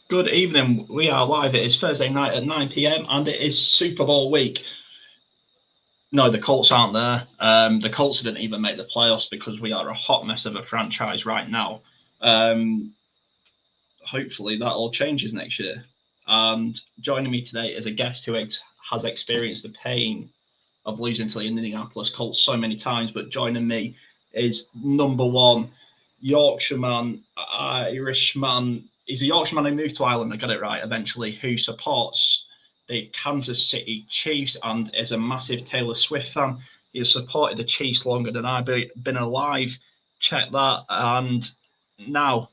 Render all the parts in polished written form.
Good evening. We are live. It is Thursday night at 9 p.m. and it is Super Bowl week. No, the Colts aren't there. The Colts didn't even make the playoffs because we are a hot mess of a franchise right now. Hopefully that all changes next year. And joining me today is a guest who has experienced the pain of losing to the Indianapolis Colts so many times. But joining me is number one Yorkshireman, Irishman. He's a Yorkshireman who moved to Ireland. I got it right eventually. Who supports the Kansas City Chiefs and is a massive Taylor Swift fan. He has supported the Chiefs longer than I've been alive. Check that. And now,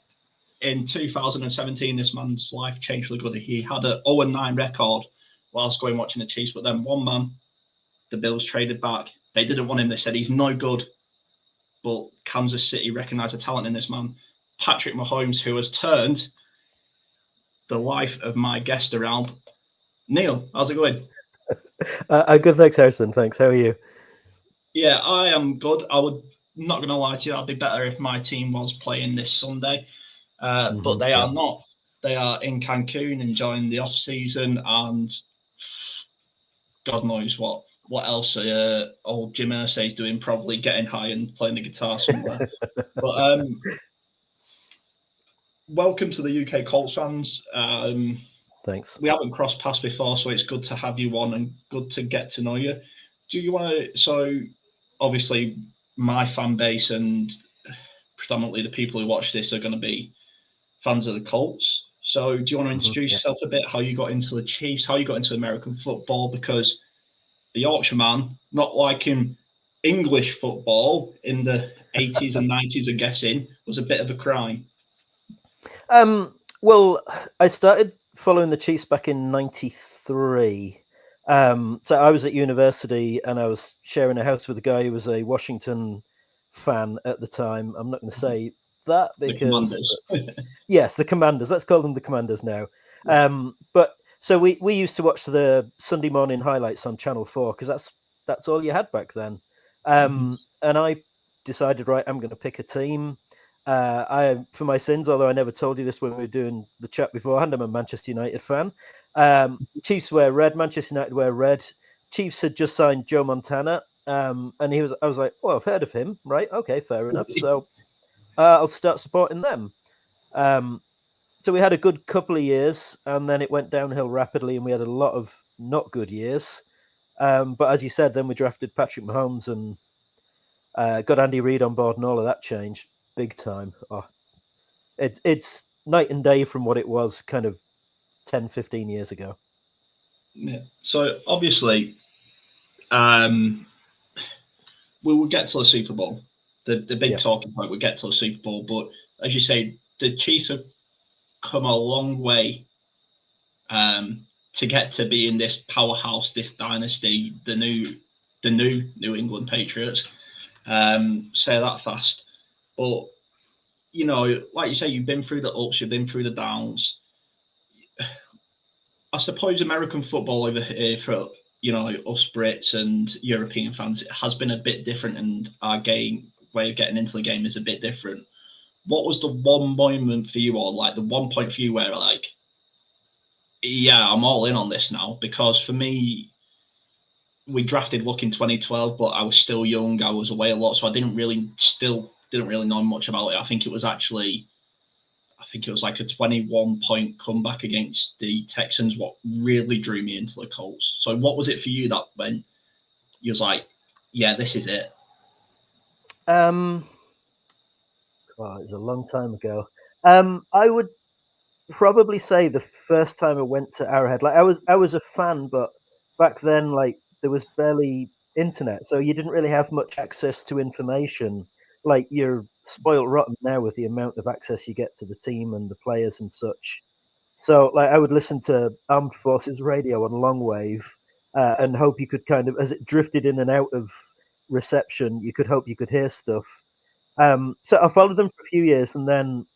in 2017, this man's life changed for the good. He had an 0-9 record whilst going watching the Chiefs, but then one man, the Bills traded back. They didn't want him. They said he's no good. But Kansas City recognised the talent in this man, Patrick Mahomes, who has turned the life of my guest around. Neil, how's it going? Good, thanks, Harrison. Thanks. How are you? Yeah, I am good. Not going to lie to you, I'd be better if my team was playing this Sunday, but they are not. They are in Cancun enjoying the off season, and God knows what else old Jim Irsay is doing, probably getting high and playing the guitar somewhere. But welcome to the UK Colts fans. Thanks. We haven't crossed paths before, so it's good to have you on and good to get to know you. Do you want to? So, obviously, my fan base and predominantly the people who watch this are going to be fans of the Colts. So, do you want to introduce yourself a bit? How you got into the Chiefs? How you got into American football? Because the Yorkshireman, not liking English football in the 80s and 90s, I'm guessing, was a bit of a crime. Well, I started following the Chiefs back in '93. So I was at university and I was sharing a house with a guy who was a Washington fan at the time. I'm not going to say that because yes, the Commanders. Let's call them the Commanders now. But so we used to watch the Sunday morning highlights on Channel 4 because that's all you had back then. And I decided, right, I'm going to pick a team. For my sins, although I never told you this when we were doing the chat beforehand, I'm a Manchester United fan. Chiefs wear red, Manchester United wear red. Chiefs had just signed Joe Montana, and I was like, well, I've heard of him, right? Okay, fair enough. So I'll start supporting them. So we had a good couple of years, and then it went downhill rapidly, and we had a lot of not good years. But as you said, then we drafted Patrick Mahomes and got Andy Reid on board, and all of that changed big time. Oh, it's night and day from what it was kind of 10, 15 years ago. Yeah. So obviously, we will get to the Super Bowl. The big talking point, we'll get to the Super Bowl. But as you say, the Chiefs have come a long way to get to being this powerhouse, this dynasty, the new New England Patriots. Say that fast. But, you know, like you say, you've been through the ups, you've been through the downs. I suppose American football over here for, you know, us Brits and European fans, it has been a bit different, and our way of getting into the game is a bit different. What was the one moment for you, or like the one point for you where like, yeah, I'm all in on this now? Because for me, we drafted Luck in 2012, but I was still young. I was away a lot, so I didn't really know much about it. I think it was like a 21-point comeback against the Texans what really drew me into the Colts. So what was it for you that when you was like, yeah, this is it? Well, it was a long time ago. I would probably say the first time I went to Arrowhead, like I was a fan, but back then, like there was barely internet, so you didn't really have much access to information. Like you're spoiled rotten now with the amount of access you get to the team and the players and such. So, like, I would listen to Armed Forces Radio on long wave and hope you could kind of, as it drifted in and out of reception, you could hope you could hear stuff. So I followed them for a few years, and then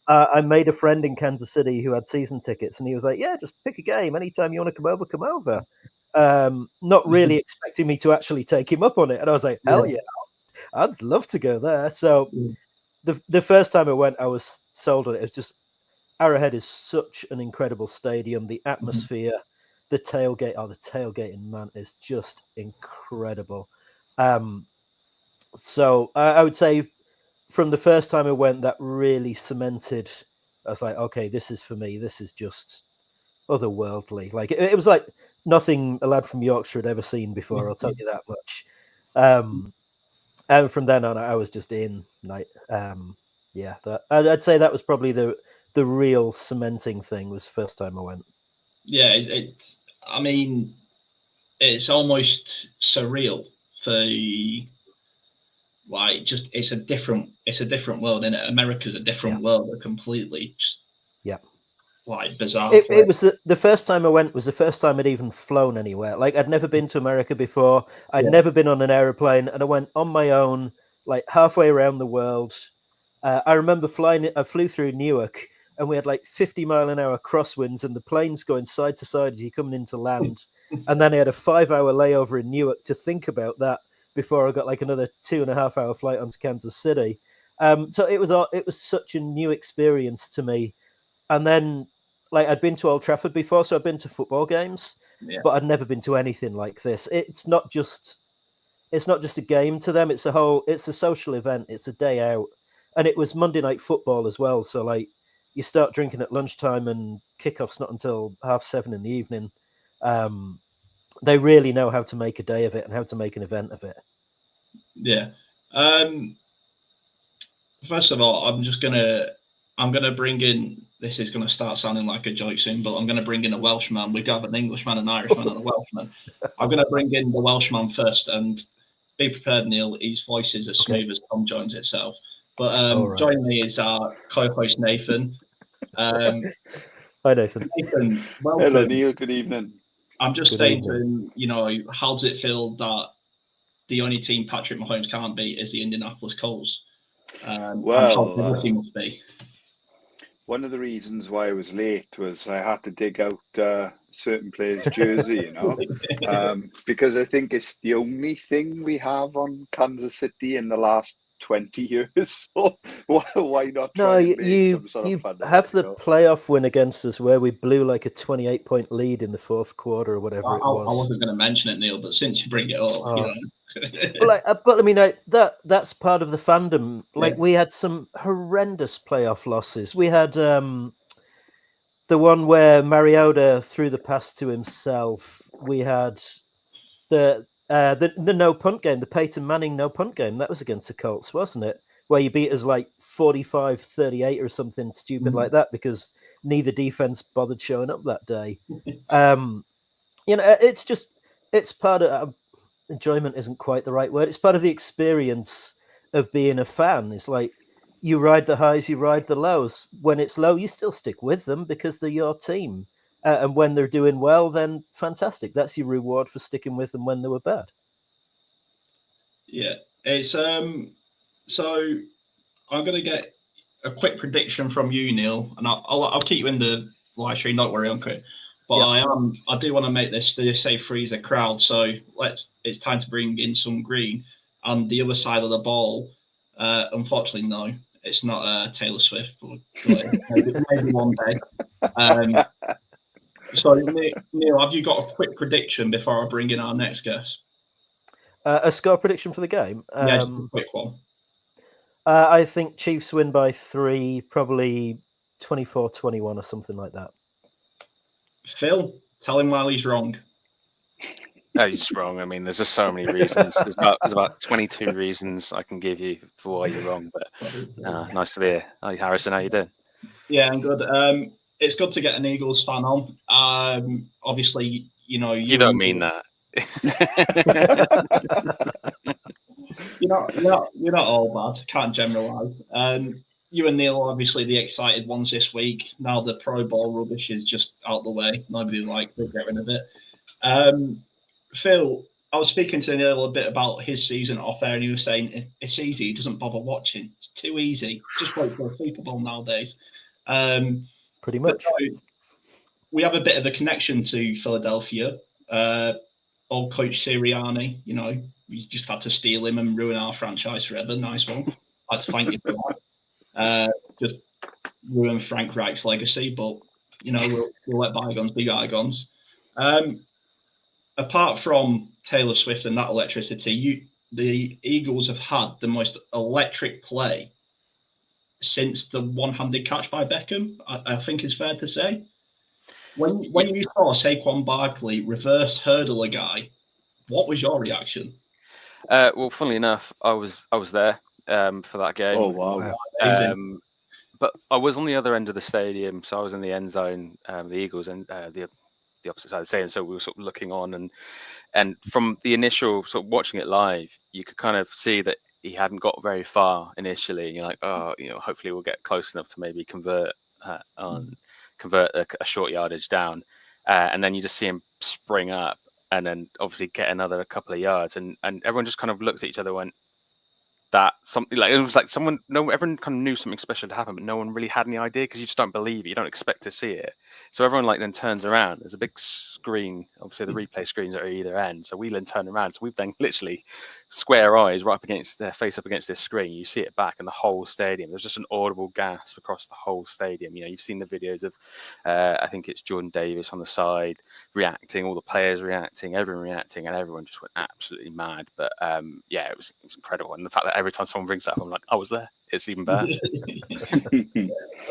I made a friend in Kansas City who had season tickets, and he was like, "Yeah, just pick a game anytime you want to come over, come over." Not really expecting me to actually take him up on it, and I was like, "Hell yeah, I'd love to go there." So the first time I went, I was sold on it. It was just Arrowhead is such an incredible stadium. The Mhm. atmosphere, the tailgate, the tailgating, man, is just incredible. So I would say from the first time I went, that really cemented. I was like, okay, this is for me. This is just otherworldly. Like it was like nothing a lad from Yorkshire had ever seen before. I'll tell you that much. And from then on, I was just in. Like, yeah, I'd say that was probably the real cementing thing. Was the first time I went. Yeah, I mean, it's almost surreal for like just it's a different world, and America's a different world, a completely just, Yeah. like bizarre It place. was the first time I went was the first time I'd even flown anywhere. Like I'd never been to America before. I'd Yeah. never been on an aeroplane, and I went on my own, like halfway around the world. I remember flying. I flew through Newark, and we had like 50-mile-an-hour crosswinds, and the planes going side to side as you're coming into land. And then I had a 5-hour layover in Newark to think about that before I got like another 2.5-hour flight onto Kansas City. So it was such a new experience to me. And then like I'd been to Old Trafford before, so I'd been to football games, Yeah. but I'd never been to anything like this. It's not just a game to them. It's a social event. It's a day out, and it was Monday Night Football as well. So like you start drinking at lunchtime, and kickoff's not until 7:30 in the evening. They really know how to make a day of it and how to make an event of it. Yeah. First of all, I'm gonna bring in. This is gonna start sounding like a joke soon, but I'm gonna bring in a Welshman. We got an Englishman, an Irishman, and a Welshman. I'm gonna bring in the Welshman first, and be prepared, Neil. His voice is as Okay. smooth as Tom Jones itself. But Right. joining me is our co-host Nathan. Hi, Nathan. Nathan, Hello, welcome. Neil. Good evening. I'm just Good saying evening. to him, how does it feel that the only team Patrick Mahomes can't beat is the Indianapolis Colts? And how jealous he must be. One of the reasons why I was late was I had to dig out a certain player's jersey, because I think it's the only thing we have on Kansas City in the last 20 years. So why not No, try and make you some sort of fun of have it, the playoff win against us where we blew like a 28-point lead in the fourth quarter or whatever it I was. wasn't going to mention it, Neil, but since you bring it up, But I mean, that's part of the fandom. Like Yeah. we had some horrendous playoff losses. We had the one where Mariota threw the pass to himself. We had the no punt game, the Peyton Manning no punt game. That was against the Colts, wasn't it? Where you beat us like 45-38 or something stupid like that because neither defense bothered showing up that day. It's part of enjoyment isn't quite the right word. It's part of the experience of being a fan. It's like you ride the highs, you ride the lows. When it's low, you still stick with them because they're your team. And when they're doing well, then fantastic. That's your reward for sticking with them when they were bad. Yeah, it's So I'm gonna get a quick prediction from you, Neil, and I'll keep you in the live stream. Don't worry, Uncle. But Yeah. I do want to make this the say freezer crowd. So it's time to bring in some green. On the other side of the ball, unfortunately, no, it's not Taylor Swift, but maybe one day. So Neil, have you got a quick prediction before I bring in our next guest? A score prediction for the game. Yeah, just a quick one. I think Chiefs win by 3, probably 24-21 or something like that. Phil, tell him why he's wrong. No, he's wrong. I mean, there's just so many reasons. There's about 22 reasons I can give you for why you're wrong. But nice to be here. Hi, Harrison. How you doing? Yeah, I'm good. It's good to get an Eagles fan on. Obviously, you don't mean that. You're not all bad. Can't generalize. You and Neil are obviously the excited ones this week. Now the Pro Bowl rubbish is just out the way. Nobody likes to get rid of it. Phil, I was speaking to Neil a bit about his season off air, and he was saying it's easy. He doesn't bother watching. It's too easy. Just wait for a Super Bowl nowadays. Pretty much. No, we have a bit of a connection to Philadelphia. Old coach Sirianni, we just had to steal him and ruin our franchise forever. Nice one. I'd like to thank you for that. Just ruin Frank Reich's legacy, but we'll let bygones be bygones. Apart from Taylor Swift and that electricity, the Eagles have had the most electric play since the one-handed catch by Beckham. I think it's fair to say. When you saw Saquon Barkley reverse hurdle a guy, what was your reaction? Well, funnily enough, I was there for that game. Oh wow! But I was on the other end of the stadium, so I was in the end zone, the Eagles, and the opposite side of the stadium. So we were sort of looking on, and from the initial sort of watching it live, you could kind of see that he hadn't got very far initially. And you're like, hopefully we'll get close enough to maybe convert a short yardage down, and then you just see him spring up, and then obviously get another couple of yards, and everyone just kind of looked at each other, and went, that something like it was like everyone kind of knew something special had happened, but no one really had any idea because you just don't believe it, you don't expect to see it. So everyone then turns around. There's a big screen, obviously the replay screens are at either end. So we then turn around. So we've then literally square eyes right up against their face up against this screen. You see it back in the whole stadium. There's just an audible gasp across the whole stadium. You've seen the videos of I think it's Jordan Davis on the side reacting, all the players reacting, everyone reacting, and everyone just went absolutely mad. But it was incredible. And the fact that every time someone brings that up, I'm like, I was there. It's even better.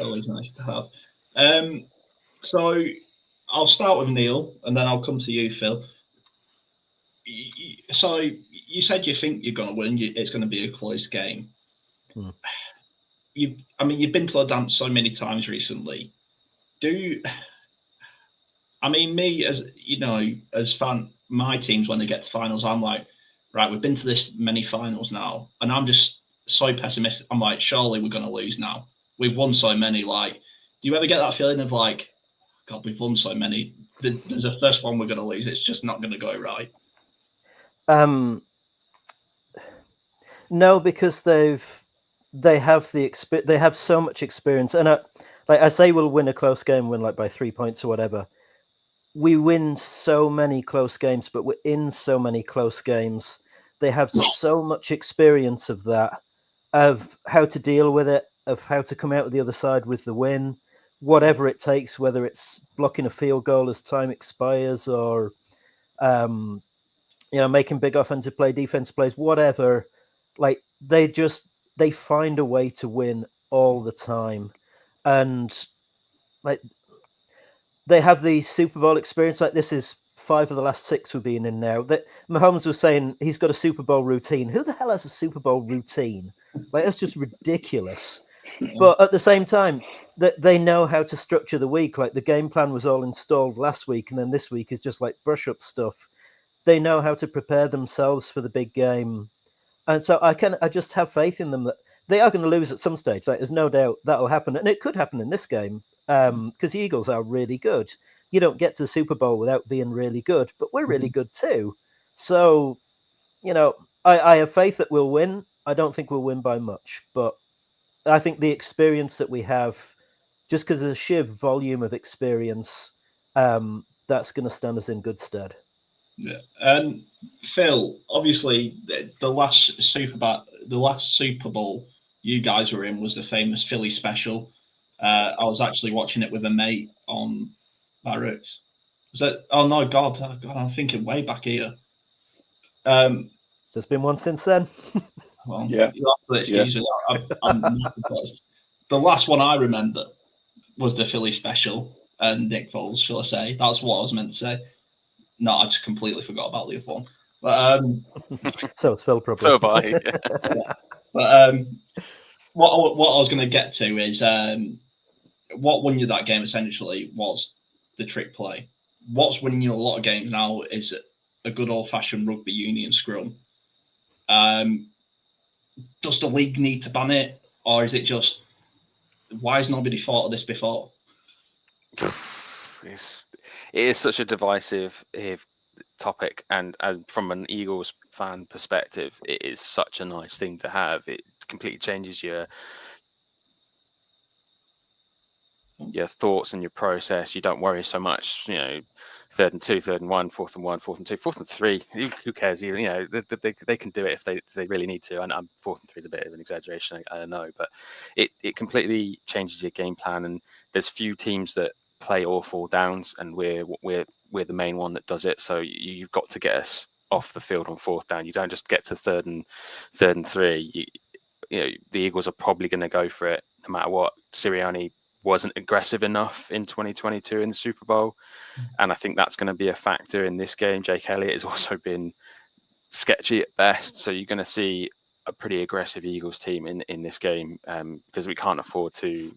Always nice to have. So I'll start with Niel, and then I'll come to you, Phil. So you said you think you're going to win. It's going to be a close game. You've been to the dance so many times recently. Me as fan, my teams, when they get to finals, I'm like, right, we've been to this many finals now, and I'm just so pessimistic. I'm like, surely we're going to lose now. We've won so many. Like, do you ever get that feeling of like, God, we've won so many. There's a first one we're going to lose. It's just not going to go right. No, because they have so much experience, and I say we'll win a close game, win like by 3 points or whatever. We win so many close games, but we're in so many close games. They have so much experience of that, of how to deal with it, of how to come out of the other side with the win, whatever it takes, whether it's blocking a field goal as time expires or, making big offensive play, defensive plays, whatever. Like they find a way to win all the time. And like they have the Super Bowl experience. Like this is 5 of the last 6 we've been in now. That Mahomes was saying he's got a Super Bowl routine. Who the hell has a Super Bowl routine? Like that's just ridiculous. But at the same time, they know how to structure the week. Like the game plan was all installed last week, and then this week is just like brush up stuff. They know how to prepare themselves for the big game, and so I just have faith in them that they are going to lose at some stage. Like there's no doubt that'll happen, and it could happen in this game because the Eagles are really good. You don't get to the Super Bowl without being really good, but we're really good too. So, I have faith that we'll win. I don't think we'll win by much, but I think the experience that we have, just because of the sheer volume of experience, that's going to stand us in good stead. Yeah, and Phil, obviously, the last Super Bowl you guys were in was the famous Philly special. I was actually watching it with a mate on Barracks. Oh no, God, I'm thinking way back here. There's been one since then. Well, yeah. I'm the last one I remember was the Philly special and Nick Foles, shall I say? That's what I was meant to say. No, I just completely forgot about the other one. But so it's Phil probably. So have I. Yeah. But what I was going to get to is what won you that game essentially was the trick play. What's winning you a lot of games now is a good old-fashioned rugby union scrum. Does the league need to ban it, or is it just why has nobody thought of this before? It is such a divisive topic, and from an Eagles fan perspective, it is such a nice thing to have. It completely changes your your thoughts and your process. You don't worry so much, 3rd and 2, 3rd and 1, 4th and 1, 4th and 2, 4th and 3. Who cares? Even they can do it if they really need to. And 4th and 3 is a bit of an exaggeration, I know, but it completely changes your game plan. And there's few teams that play all 4 downs, and we're the main one that does it. So you've got to get us off the field on 4th down. You don't just get to 3rd and 3. The Eagles are probably going to go for it no matter what. Sirianni wasn't aggressive enough in 2022 in the Super Bowl, and I think that's going to be a factor in this game. Jake Elliott has also been sketchy at best, so you're going to see a pretty aggressive Eagles team in this game, because we can't afford to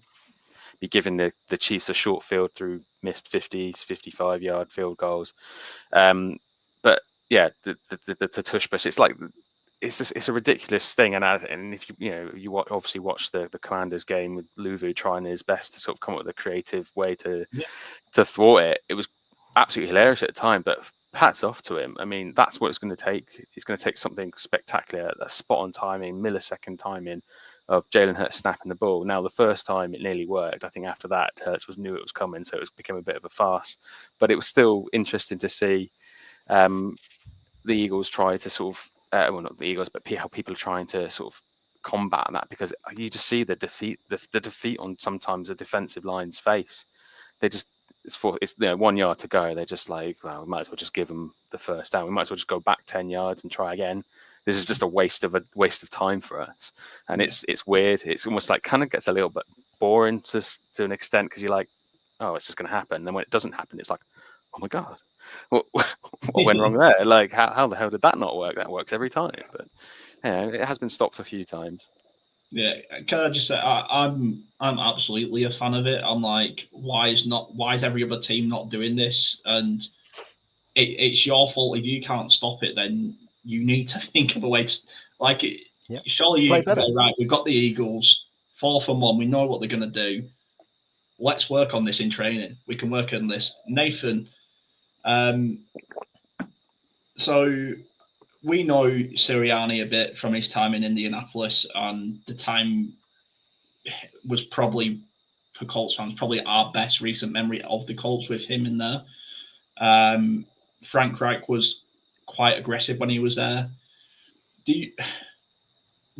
be giving the Chiefs a short field through missed 50s, 55-yard field goals. But yeah, the tush push, it's like it's a ridiculous thing, and if you obviously watch the Commanders game with Luvu trying his best to sort of come up with a creative way to thwart it. It was absolutely hilarious at the time, but hats off to him. I mean, that's what it's going to take. It's going to take something spectacular, a spot on timing, millisecond timing of Jalen Hurts snapping the ball. Now, the first time it nearly worked. I think after that, Hurts knew it was coming, so it became a bit of a farce. But it was still interesting to see the Eagles try to sort of, well, not the Eagles, but how people are trying to sort of combat that, because you just see the defeat on sometimes the defensive line's face. They just, it's 1 yard to go. They're just like, well, we might as well just give them the first down. We might as well just go back 10 yards and try again. This is just a waste of time for us. And it's weird. It's almost like kind of gets a little bit boring to an extent, because you're like, oh, it's just going to happen. And then when it doesn't happen, it's like, oh my God, what went wrong there? Like, how the hell did that not work? That works every time. But yeah, it has been stopped a few times. Yeah, can I just say I'm absolutely a fan of it. I'm like, why is every other team not doing this? And it's your fault if you can't stop it. Then you need to think of a way to like it. Yeah. Surely you go, right. We've got the Eagles 4th and 1. We know what they're going to do. Let's work on this in training. We can work on this, Nathan. So we know Sirianni a bit from his time in Indianapolis, and the time was probably, for Colts fans, probably our best recent memory of the Colts with him in there. Frank Reich was quite aggressive when he was there. Do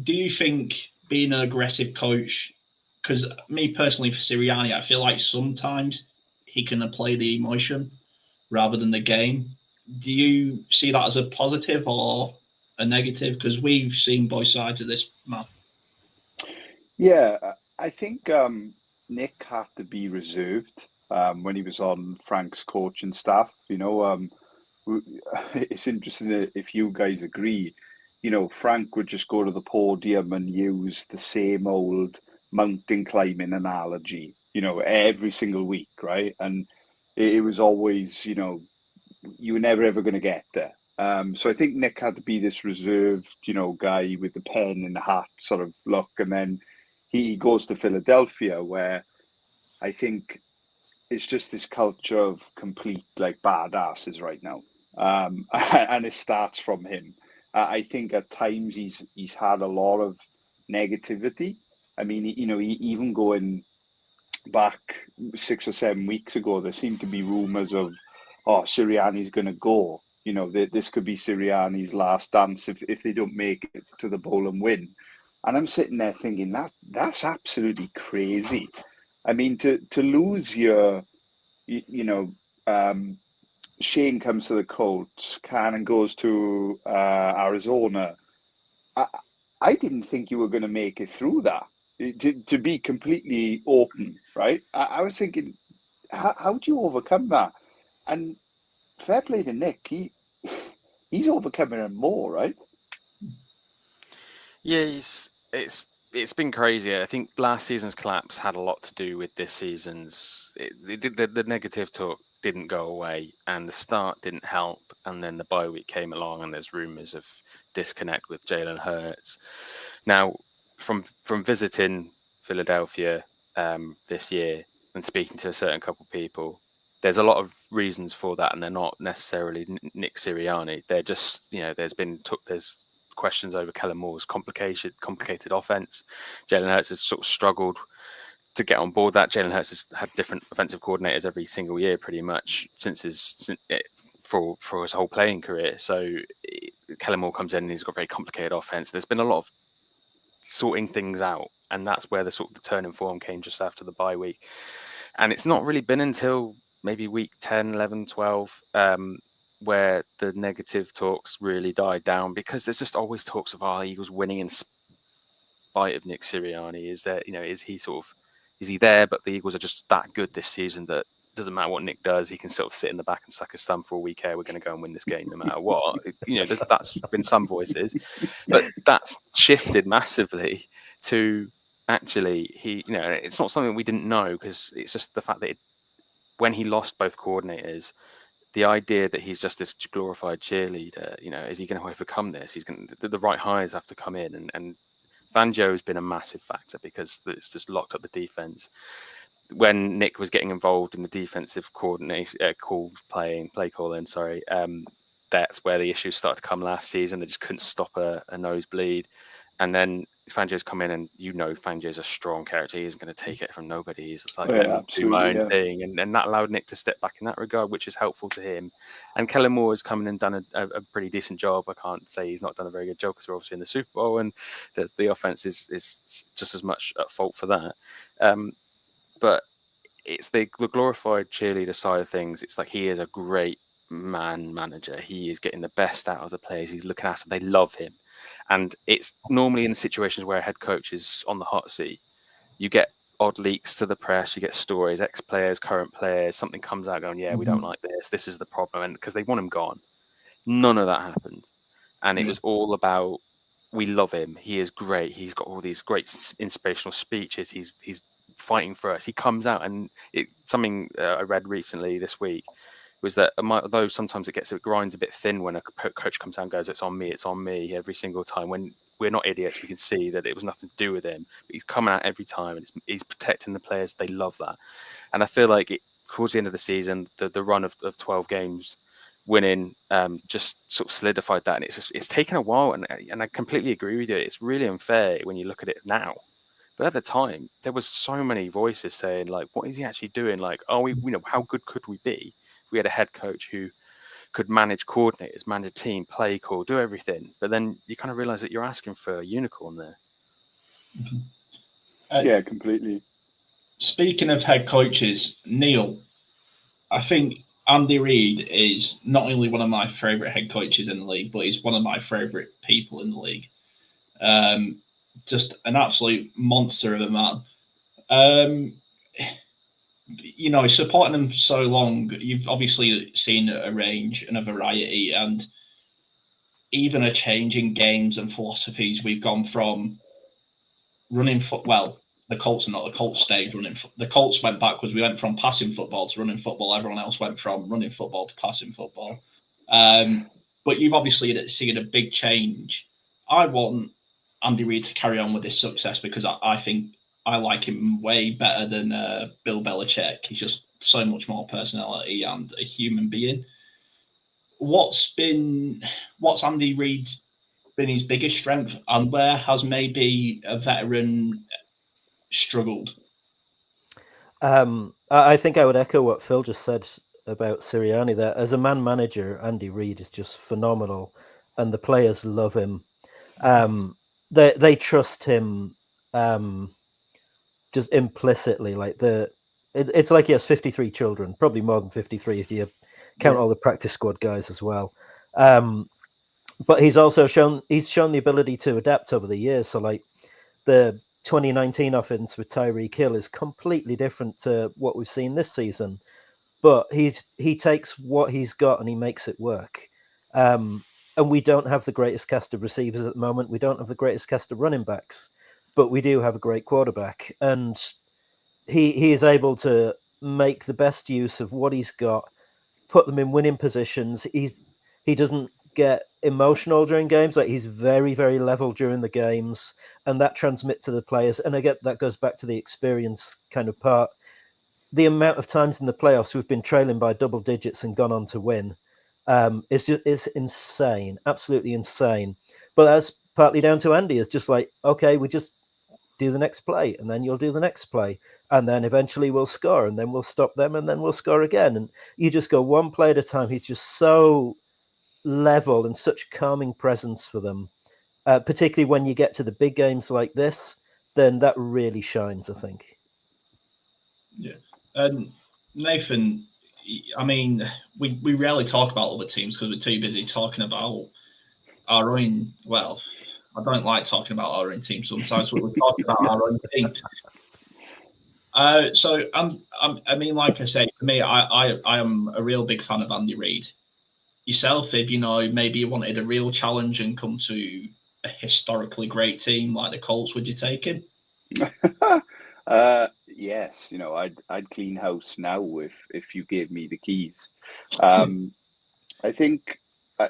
you think being an aggressive coach, because me personally for Sirianni, I feel like sometimes he can play the emotion rather than the game. Do you see that as a positive or a negative? Because we've seen both sides of this, man. Yeah, I think Nick had to be reserved when he was on Frank's coaching staff. It's interesting if you guys agree. Frank would just go to the podium and use the same old mountain climbing analogy, every single week, right? And it was always, you were never ever going to get there. So I think Nick had to be this reserved, guy with the pen in the hat sort of look. And then he goes to Philadelphia, where I think it's just this culture of complete like badasses right now. And it starts from him. I think at times he's had a lot of negativity. I mean, he even going back 6 or 7 weeks ago, there seemed to be rumors of, Sirianni's going to go. This could be Sirianni's last dance if they don't make it to the bowl and win. And I'm sitting there thinking that's absolutely crazy. I mean, to lose your, Shane comes to the Colts, Cannon goes to Arizona. I didn't think you were going to make it through that. To be completely open, right? I was thinking, how do you overcome that? And fair play to Nick, he's overcoming it more, right? Yeah, it's been crazy. I think last season's collapse had a lot to do with this season's. The negative talk didn't go away, and the start didn't help, and then the bye week came along, and there's rumors of disconnect with Jalen Hurts. Now, from visiting Philadelphia this year and speaking to a certain couple of people, there's a lot of reasons for that, and they're not necessarily Nick Sirianni. They're just, there's questions over Kellen Moore's complicated offense. Jalen Hurts has sort of struggled to get on board that. Jalen Hurts has had different offensive coordinators every single year, pretty much for his whole playing career. So Kellen Moore comes in and he's got a very complicated offense. There's been a lot of sorting things out, and that's where the turn in form came just after the bye week. And it's not really been until maybe week 10, 11, 12, where the negative talks really died down, because there's just always talks of Eagles winning in spite of Nick Sirianni. Is he there, but the Eagles are just that good this season that doesn't matter what Nick does, he can sort of sit in the back and suck his thumb for all we care. We're going to go and win this game no matter what. That's been some voices, but that's shifted massively to actually it's not something we didn't know, because it's just the fact that when he lost both coordinators, the idea that he's just this glorified cheerleader, is he going to overcome this? The right hires have to come in, and Fangio has been a massive factor because it's just locked up the defense. When Nick was getting involved in the defensive play calling, that's where the issues started to come last season. They just couldn't stop a nosebleed. And then Fangio's come in, and Fangio's a strong character. He isn't going to take it from nobody. He's like, do my own thing. And that allowed Nick to step back in that regard, which is helpful to him. And Kellen Moore has come in and done a pretty decent job. I can't say he's not done a very good job, because we're obviously in the Super Bowl, and the offense is just as much at fault for that. But it's the glorified cheerleader side of things. It's like he is a great manager. He is getting the best out of the players he's looking after. They love him. And it's normally in the situations where a head coach is on the hot seat, you get odd leaks to the press, you get stories, ex-players, current players, something comes out going, we don't like this is the problem, and because they want him gone. None of that happened. And it was all about, we love him, he is great, he's got all these great inspirational speeches, he's fighting for us. He comes out, and something I read recently this week was that although sometimes it grinds a bit thin when a coach comes out and goes, it's on me every single time, when we're not idiots, we can see that it was nothing to do with him, but he's coming out every time, and he's protecting the players. They love that. And I feel like towards the end of the season, the run of 12 games winning just sort of solidified that, and it's taken a while, and I completely agree with you. It's really unfair when you look at it now. But at the time, there was so many voices saying, like, what is he actually doing? Like, how good could we be if we had a head coach who could manage coordinators, manage a team, play call, do everything? But then you kind of realize that you're asking for a unicorn there. Yeah, completely. Speaking of head coaches, Niel, I think Andy Reid is not only one of my favourite head coaches in the league, but he's one of my favourite people in the league. Just an absolute monster of a man. Supporting him so long, you've obviously seen a range and a variety, and even a change in games and philosophies. We've gone from running the Colts are not the Colts stage running. The Colts went backwards. We went from passing football to running football. Everyone else went from running football to passing football. But you've obviously seen a big change. I want Andy Reid to carry on with this success, because I think I like him way better than Bill Belichick. He's just so much more personality and a human being. What's Andy Reid's been his biggest strength, and where has maybe a veteran struggled? I think I would echo what Phil just said about Sirianni there. As a man manager, Andy Reid is just phenomenal, and the players love him. They trust him just implicitly. Like it's like he has 53 children, probably more than 53 if you count all the practice squad guys as well. But he's also shown the ability to adapt over the years. So like the 2019 offense with Tyreek Hill is completely different to what we've seen this season. But he takes what he's got and he makes it work. And we don't have the greatest cast of receivers at the moment. We don't have the greatest cast of running backs, but we do have a great quarterback. And he is able to make the best use of what he's got, put them in winning positions. He doesn't get emotional during games. Like, he's very, very level during the games, and that transmits to the players. And again, that goes back to the experience kind of part. The amount of times in the playoffs we've been trailing by double digits and gone on to win. It's insane, absolutely insane. But that's partly down to Andy. It's just like, okay, we just do the next play, and then you'll do the next play, and then eventually we'll score, and then we'll stop them, and then we'll score again. And you just go one play at a time. He's just so level and such calming presence for them, particularly when you get to the big games like this. Then that really shines, I think. Yeah. Nathan, I mean, we rarely talk about other teams because we're too busy talking about our own. Well, I don't like talking about our own team sometimes, but we're talking about our own team. So I mean, like I say, for me, I am a real big fan of Andy Reid. Yourself, if maybe you wanted a real challenge and come to a historically great team like the Colts, would you take him? Yes, I'd clean house now if you gave me the keys. I think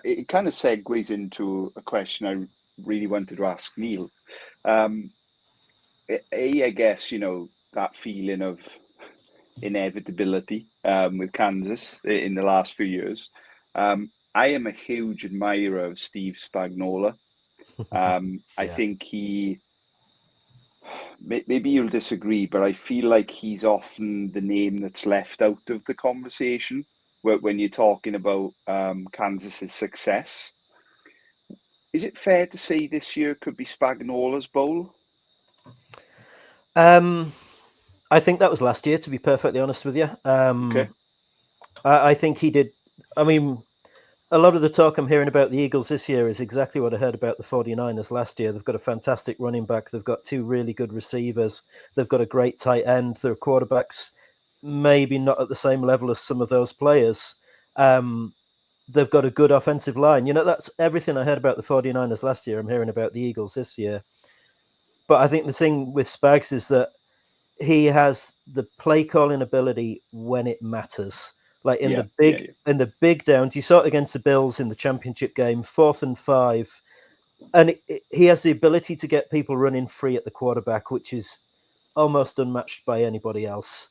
it kind of segues into a question I really wanted to ask Niel. I guess that feeling of inevitability with Kansas in the last few years. I am a huge admirer of Steve Spagnuolo. I think maybe you'll disagree, but I feel like he's often the name that's left out of the conversation when you're talking about Kansas's success. Is it fair to say this year could be Spagnuolo's bowl? I think that was last year, to be perfectly honest with you. Okay. I think he did. I mean, a lot of the talk I'm hearing about the Eagles this year is exactly what I heard about the 49ers last year. They've got a fantastic running back. They've got two really good receivers. They've got a great tight end. Their quarterbacks maybe not at the same level as some of those players. They've got a good offensive line. That's everything I heard about the 49ers last year. I'm hearing about the Eagles this year. But I think the thing with Spags is that he has the play calling ability when it matters. Like in the big downs, you saw it against the Bills in the championship game, 4th and 5, and he has the ability to get people running free at the quarterback, which is almost unmatched by anybody else.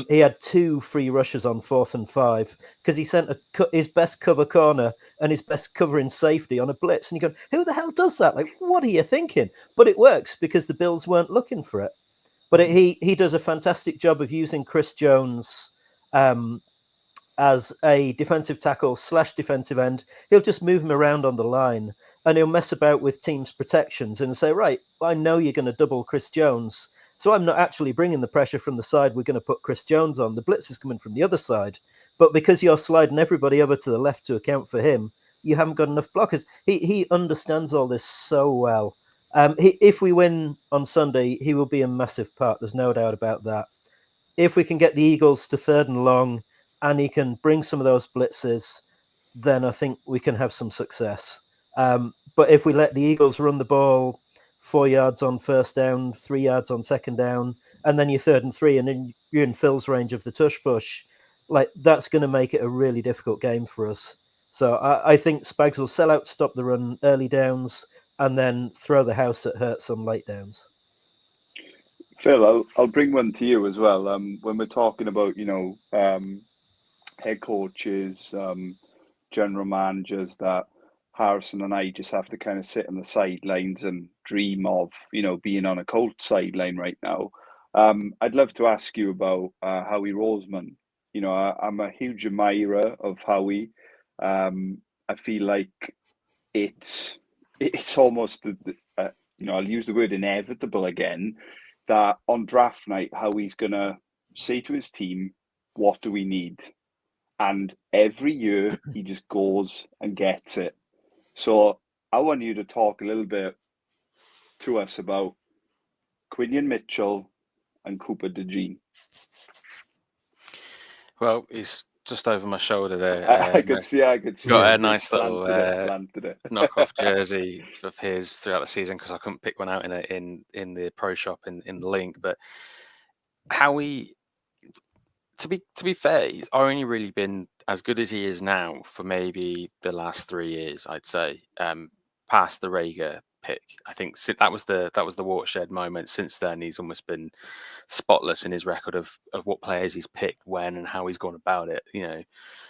He had 2 free rushes on 4th and 5 because he sent his best cover corner and his best covering safety on a blitz, and you go, "Who the hell does that? Like, what are you thinking?" But it works because the Bills weren't looking for it. But he does a fantastic job of using Chris Jones as a defensive tackle / defensive end. He'll just move him around on the line, and he'll mess about with teams' protections and say, "Right, I know you're going to double Chris Jones, so I'm not actually bringing the pressure from the side we're going to put Chris Jones on. The blitz is coming from the other side. But because you're sliding everybody over to the left to account for him, you haven't got enough blockers." He understands all this so well. If we win on Sunday, he will be a massive part. There's no doubt about that. If we can get the Eagles to 3rd and long and he can bring some of those blitzes, then I think we can have some success. But if we let the Eagles run the ball 4 yards on 1st down, 3 yards on 2nd down, and then you're 3rd and 3, and then you're in Phil's range of the tush push, like that's going to make it a really difficult game for us. So I think Spags will sell out, stop the run early downs, and then throw the house at Hurts on late downs. Phil, I'll bring one to you as well. When we're talking about, head coaches, general managers, that Harrison and I just have to kind of sit on the sidelines and dream of, being on a Colts sideline right now. I'd love to ask you about Howie Roseman. I'm a huge admirer of Howie. I feel like it's almost I'll use the word inevitable again, that on draft night Howie's gonna say to his team, "What do we need?" And every year he just goes and gets it. So I want you to talk a little bit to us about Quinion Mitchell and Cooper DeJean. Well, he's just over my shoulder there. I could see. Got a nice little planted it. knockoff jersey of his throughout the season because I couldn't pick one out in the pro shop in the link. But Howie, to be fair, he's only really been as good as he is now for maybe the last 3 years, I'd say. Past the Rager pick, I think that was the watershed moment. Since then, he's almost been spotless in his record of what players he's picked, when, and how he's gone about it.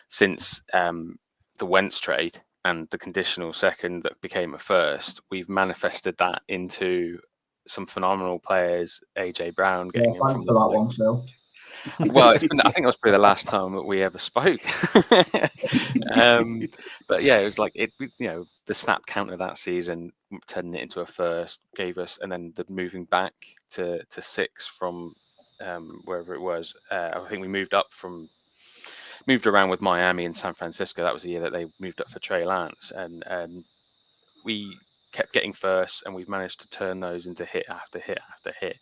Since the Wentz trade and the conditional second that became a first, we've manifested that into some phenomenal players. AJ Brown Yeah, getting in thanks from for the that top. one, Phil. Well, I think that was probably the last time that we ever spoke. But yeah, it was like the snap counter that season, turning it into a first, gave us, and then the moving back to 6 from wherever it was. I think we moved around with Miami and San Francisco. That was the year that they moved up for Trey Lance, and we kept getting first, and we've managed to turn those into hit after hit after hit.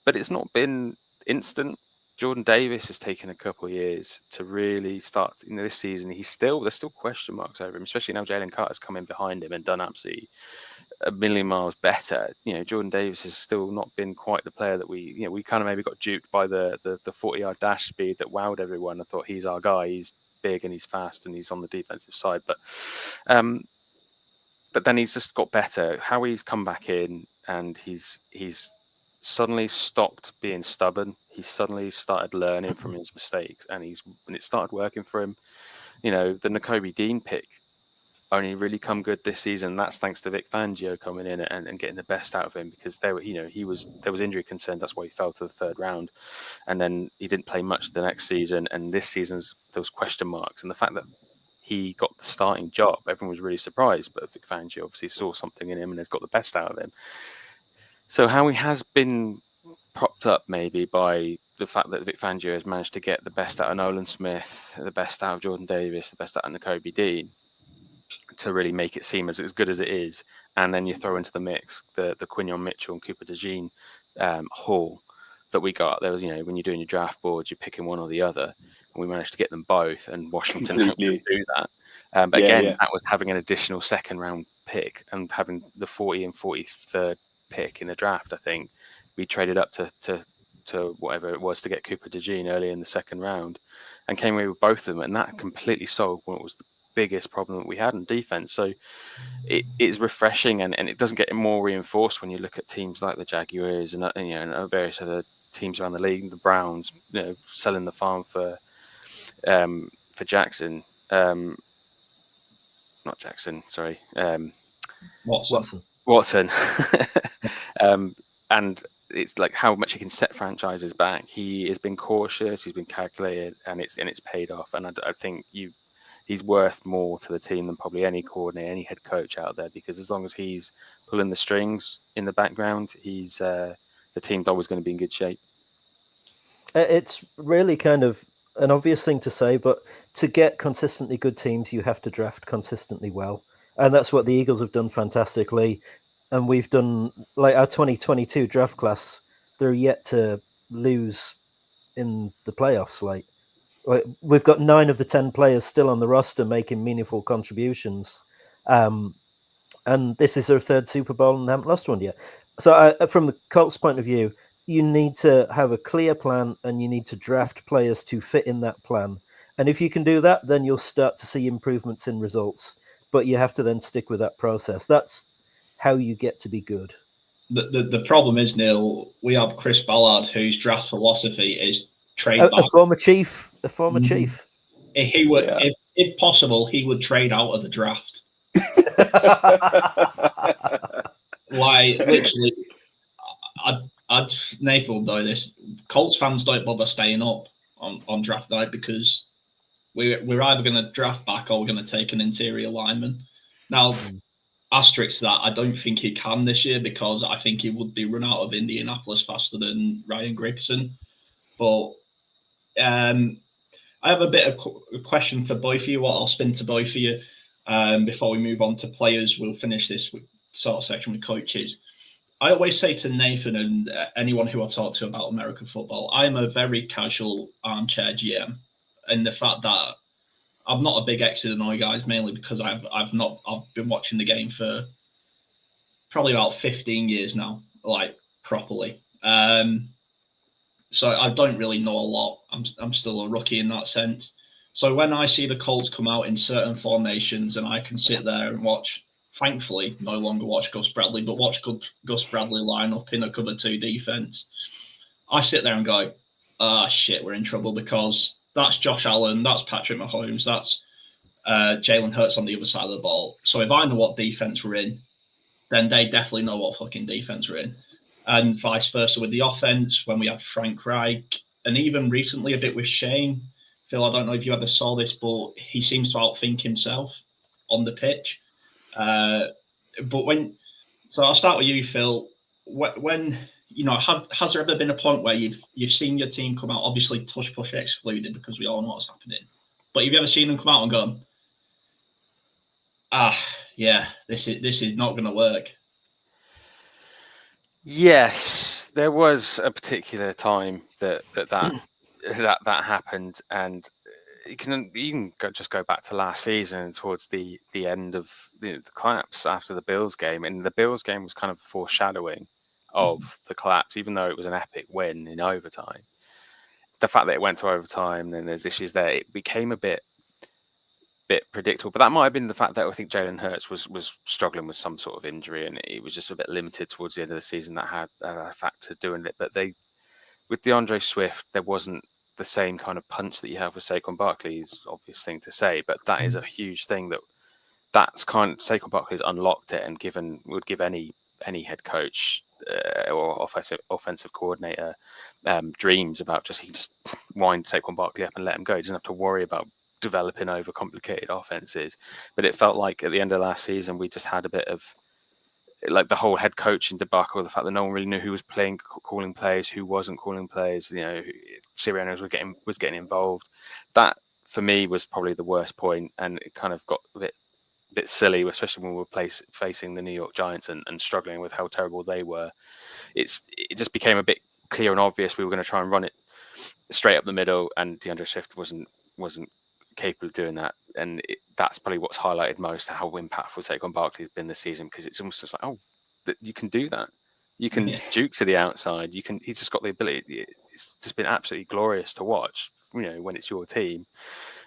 But it's not been instant. Jordan Davis has taken a couple of years to really start. This season, there's still question marks over him, especially now Jalen Carter's come in behind him and done absolutely a million miles better. Jordan Davis has still not been quite the player that we kind of maybe got duped by the 40-yard dash speed that wowed everyone. I thought he's our guy. He's big and he's fast and he's on the defensive side, but then he's just got better. How he's come back in and he's suddenly stopped being stubborn. He suddenly started learning from his mistakes, and it started working for him. The Nakobe Dean pick only really come good this season. That's thanks to Vic Fangio coming in and getting the best out of him, because there was injury concerns. That's why he fell to the 3rd round, and then he didn't play much the next season. And this season's those question marks, and the fact that he got the starting job, everyone was really surprised. But Vic Fangio obviously saw something in him and has got the best out of him. So how he has been propped up maybe by the fact that Vic Fangio has managed to get the best out of Nolan Smith, the best out of Jordan Davis, the best out of Nakobe Dean, to really make it seem as good as it is. And then you throw into the mix the Quinion Mitchell and Cooper DeJean haul that we got. There was, when you're doing your draft boards, you're picking one or the other. And we managed to get them both, and Washington helped to do that. But that was having an additional 2nd round pick and having the 40 and 43rd pick in the draft. I think we traded up to whatever it was to get Cooper DeJean early in the 2nd round, and came away with both of them, and that completely solved what was the biggest problem that we had in defense. So it is refreshing, and it doesn't get more reinforced when you look at teams like the Jaguars and various other teams around the league, the Browns, selling the farm for Jackson, not Jackson, sorry, Watson. And it's like how much he can set franchises back. He has been cautious, he's been calculated, and it's paid off. And I think he's worth more to the team than probably any coordinator, any head coach out there, because as long as he's pulling the strings in the background, he's the team's always going to be in good shape. It's really kind of an obvious thing to say, but to get consistently good teams, you have to draft consistently well. And that's what the Eagles have done fantastically. And we've done, like our 2022 draft class, they're yet to lose in the playoffs. Like, we've got 9 of the 10 players still on the roster making meaningful contributions. And this is their 3rd Super Bowl and they haven't lost one yet. So from the Colts point of view, you need to have a clear plan and you need to draft players to fit in that plan. And if you can do that, then you'll start to see improvements in results. But you have to then stick with that process. That's how you get to be good. The problem is, Neil, we have Chris Ballard, whose draft philosophy is trade back. A former chief. He would, if possible, he would trade out of the draft. Like, literally, Nathan will know this. Colts fans don't bother staying up on draft night because we're either going to draft back or we're going to take an interior lineman. Now, asterisk to that, I don't think he can this year because I think he would be run out of Indianapolis faster than Ryan Grigson. But I have a bit of a question for both of you. What I'll spin to both of you before we move on to players. We'll finish this sort of section with coaches. I always say to Nathan and anyone who I talk to about American football, I'm a very casual armchair GM, and the fact that I'm not a big X and O guys, mainly because I've been watching the game for probably about 15 years now, like properly. So I don't really know a lot. I'm still a rookie in that sense. So when I see the Colts come out in certain formations and I can sit there and watch, thankfully, no longer watch Gus Bradley, but watch Gus Bradley line up in a cover 2 defense, I sit there and go, shit, we're in trouble because that's Josh Allen, that's Patrick Mahomes, that's Jalen Hurts on the other side of the ball. So if I know what defense we're in, then they definitely know what fucking defense we're in. and vice versa with the offense when we had Frank Reich, and even recently a bit with Shane. Phil, I don't know if you ever saw this, but he seems to outthink himself on the pitch. So I'll start with you, Phil. When has there ever been a point where you've seen your team come out, obviously tush push excluded because we all know what's happening, but have you ever seen them come out and gone, yeah, this is not going to work? Yes, there was a particular time that happened, and you can just go back to last season towards the end of the collapse after the Bills game, and the Bills game was kind of foreshadowing of the collapse, even though it was an epic win in overtime. The fact that it went to overtime, and there's issues there, it became a bit predictable. But that might have been the fact that I think Jalen Hurts was struggling with some sort of injury, and it was just a bit limited towards the end of the season. That had a factor doing it. But with DeAndre Swift, there wasn't the same kind of punch that you have with Saquon Barkley. Is an obvious thing to say, but that is a huge thing that's kind of Saquon Barkley's unlocked it and would give any head coach or offensive coordinator dreams about he can just wind Saquon Barkley up and let him go. He doesn't have to worry about developing overcomplicated offenses. But it felt like at the end of last season we just had a bit of like the whole head coaching debacle, the fact that no one really knew who was calling plays, who wasn't calling plays. Sirianni was getting involved. That for me was probably the worst point, and it kind of got a bit silly, especially when we were facing the New York Giants and struggling with how terrible they were. It just became a bit clear and obvious we were going to try and run it straight up the middle, and DeAndre Swift wasn't capable of doing that, and that's probably what's highlighted most how impactful Saquon Barkley has been this season, because it's almost just like, you can do that, you can juke to the outside, he's just got the ability. It's just been absolutely glorious to watch, when it's your team.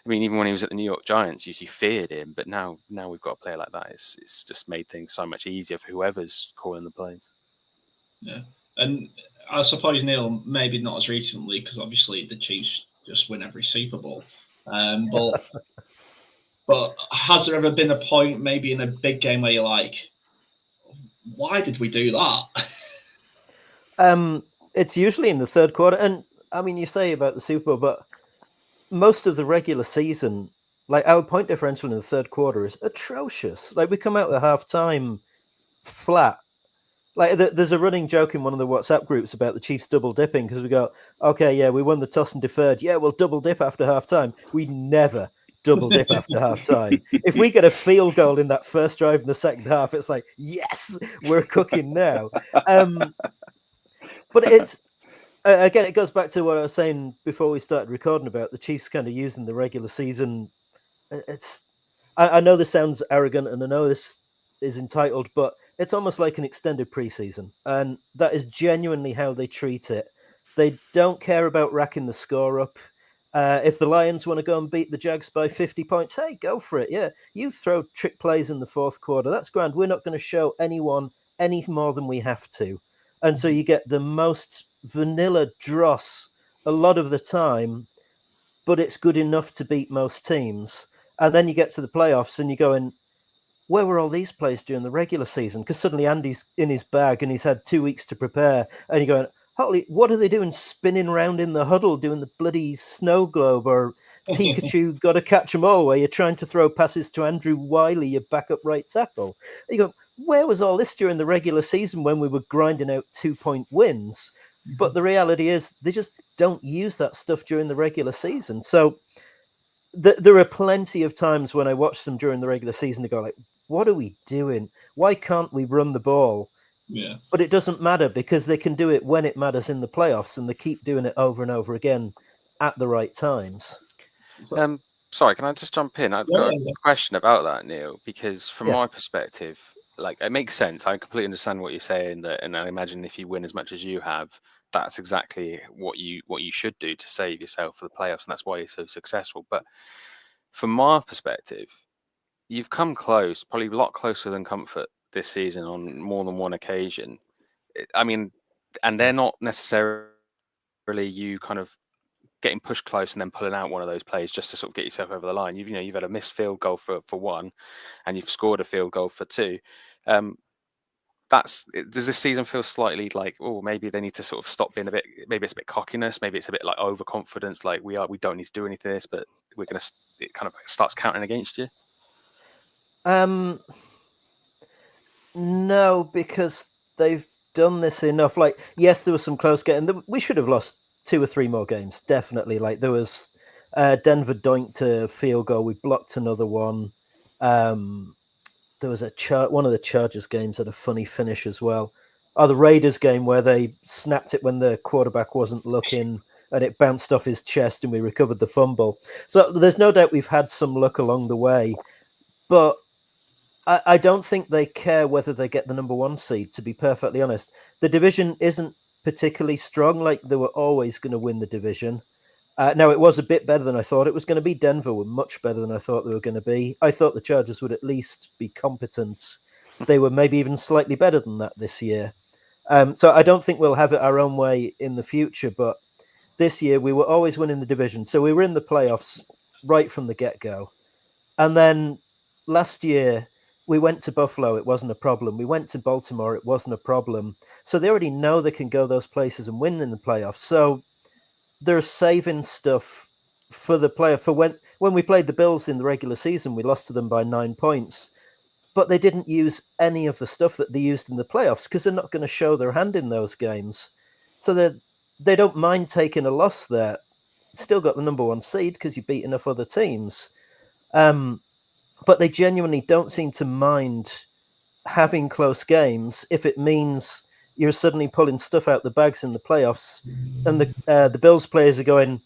I mean, even when he was at the New York Giants, you feared him, but now we've got a player like that. It's just made things so much easier for whoever's calling the plays. Yeah, and I suppose, Neil, maybe not as recently, because obviously the Chiefs just win every Super Bowl. But has there ever been a point, maybe in a big game, where you're like, why did we do that? It's usually in the third quarter. And I mean, you say about the Super Bowl, but most of the regular season, like our point differential in the third quarter is atrocious. Like we come out at halftime flat. Like there's a running joke in one of the WhatsApp groups about the Chiefs double dipping, because we go, okay, yeah, we won the toss and deferred. Yeah, we'll double dip after halftime. We never double dip after halftime. If we get a field goal in that first drive in the second half, it's like, yes, we're cooking now. But it's again, it goes back to what I was saying before we started recording about the Chiefs kind of using the regular season. I know this sounds arrogant, and I know this is entitled, but it's almost like an extended preseason, and that is genuinely how they treat it. They don't care about racking the score up. If the Lions want to go and beat the Jags by 50 points, hey, go for it. Yeah, you throw trick plays in the fourth quarter. That's grand. We're not going to show anyone any more than we have to. And so you get the most vanilla dross a lot of the time, but it's good enough to beat most teams. And then you get to the playoffs and you're going, where were all these plays during the regular season? Because suddenly Andy's in his bag and he's had 2 weeks to prepare. And you're going, holy, what are they doing spinning around in the huddle doing the bloody snow globe or Pikachu got to catch them all, where you're trying to throw passes to Andrew Wiley, your backup right tackle. And you go, where was all this during the regular season when we were grinding out 2-point wins? But the reality is they just don't use that stuff during the regular season. So there are plenty of times when I watch them during the regular season to go like, what are we doing? Why can't we run the ball? Yeah. But it doesn't matter, because they can do it when it matters in the playoffs, and they keep doing it over and over again at the right times. Sorry, can I just jump in? I've got a question about that, Neil, because from my perspective, like, it makes sense. I completely understand what you're saying, and I imagine if you win as much as you have, that's exactly what you should do to save yourself for the playoffs, and that's why you're so successful. But from my perspective, you've come close, probably a lot closer than comfort this season on more than one occasion. I mean, and they're not necessarily you kind of getting pushed close and then pulling out one of those plays just to sort of get yourself over the line. You've had a missed field goal for one, and you've scored a field goal for two. does this season feel slightly like, oh, maybe they need to sort of stop being maybe it's a bit cockiness, maybe it's a bit like overconfidence, like we don't need to do anything this, but it kind of starts counting against you? No, because they've done this enough. Like, yes, there was some close game. We should have lost 2 or 3 more games, definitely. Like, there was Denver doinked a field goal. We blocked another one. There was one of the Chargers games had a funny finish as well. The Raiders game where they snapped it when the quarterback wasn't looking and it bounced off his chest and we recovered the fumble. So there's no doubt we've had some luck along the way, but I don't think they care whether they get the number 1 seed, to be perfectly honest. The division isn't particularly strong. Like, they were always going to win the division. Now, it was a bit better than I thought it was going to be. Denver were much better than I thought they were going to be. I thought the Chargers would at least be competent. They were maybe even slightly better than that this year. So I don't think we'll have it our own way in the future. But this year, we were always winning the division. So we were in the playoffs right from the get-go. And then last year, we went to Buffalo. It wasn't a problem. We went to Baltimore. It wasn't a problem. So they already know they can go those places and win in the playoffs. So they're saving stuff for the player. For when we played the Bills in the regular season, we lost to them by 9 points, but they didn't use any of the stuff that they used in the playoffs because they're not going to show their hand in those games. So they don't mind taking a loss there. Still got the number 1 seed because you beat enough other teams. But they genuinely don't seem to mind having close games if it means you're suddenly pulling stuff out the bags in the playoffs, and the Bills players are going,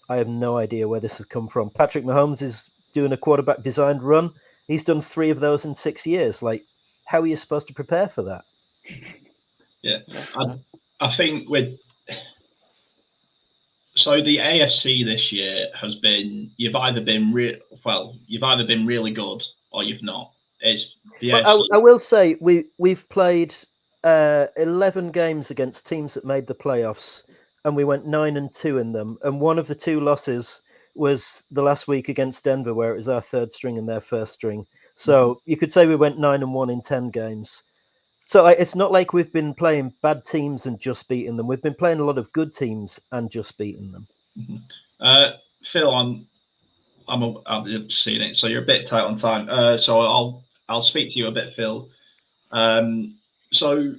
I have no idea where this has come from. Patrick Mahomes is doing a quarterback designed run. He's done 3 of those in 6 years. Like, how are you supposed to prepare for that? Yeah, I think so the AFC this year has been, you've either been really good or you've not. It's the AFC. I will say we've played 11 games against teams that made the playoffs, and we went 9-2 in them. And one of the 2 losses was the last week against Denver, where it was our 3rd string and their 1st string. So you could say we went 9-1 in 10 games. So it's not like we've been playing bad teams and just beating them. We've been playing a lot of good teams and just beating them. Mm-hmm. Phil, I've seen it, so you're a bit tight on time. So I'll speak to you a bit, Phil. So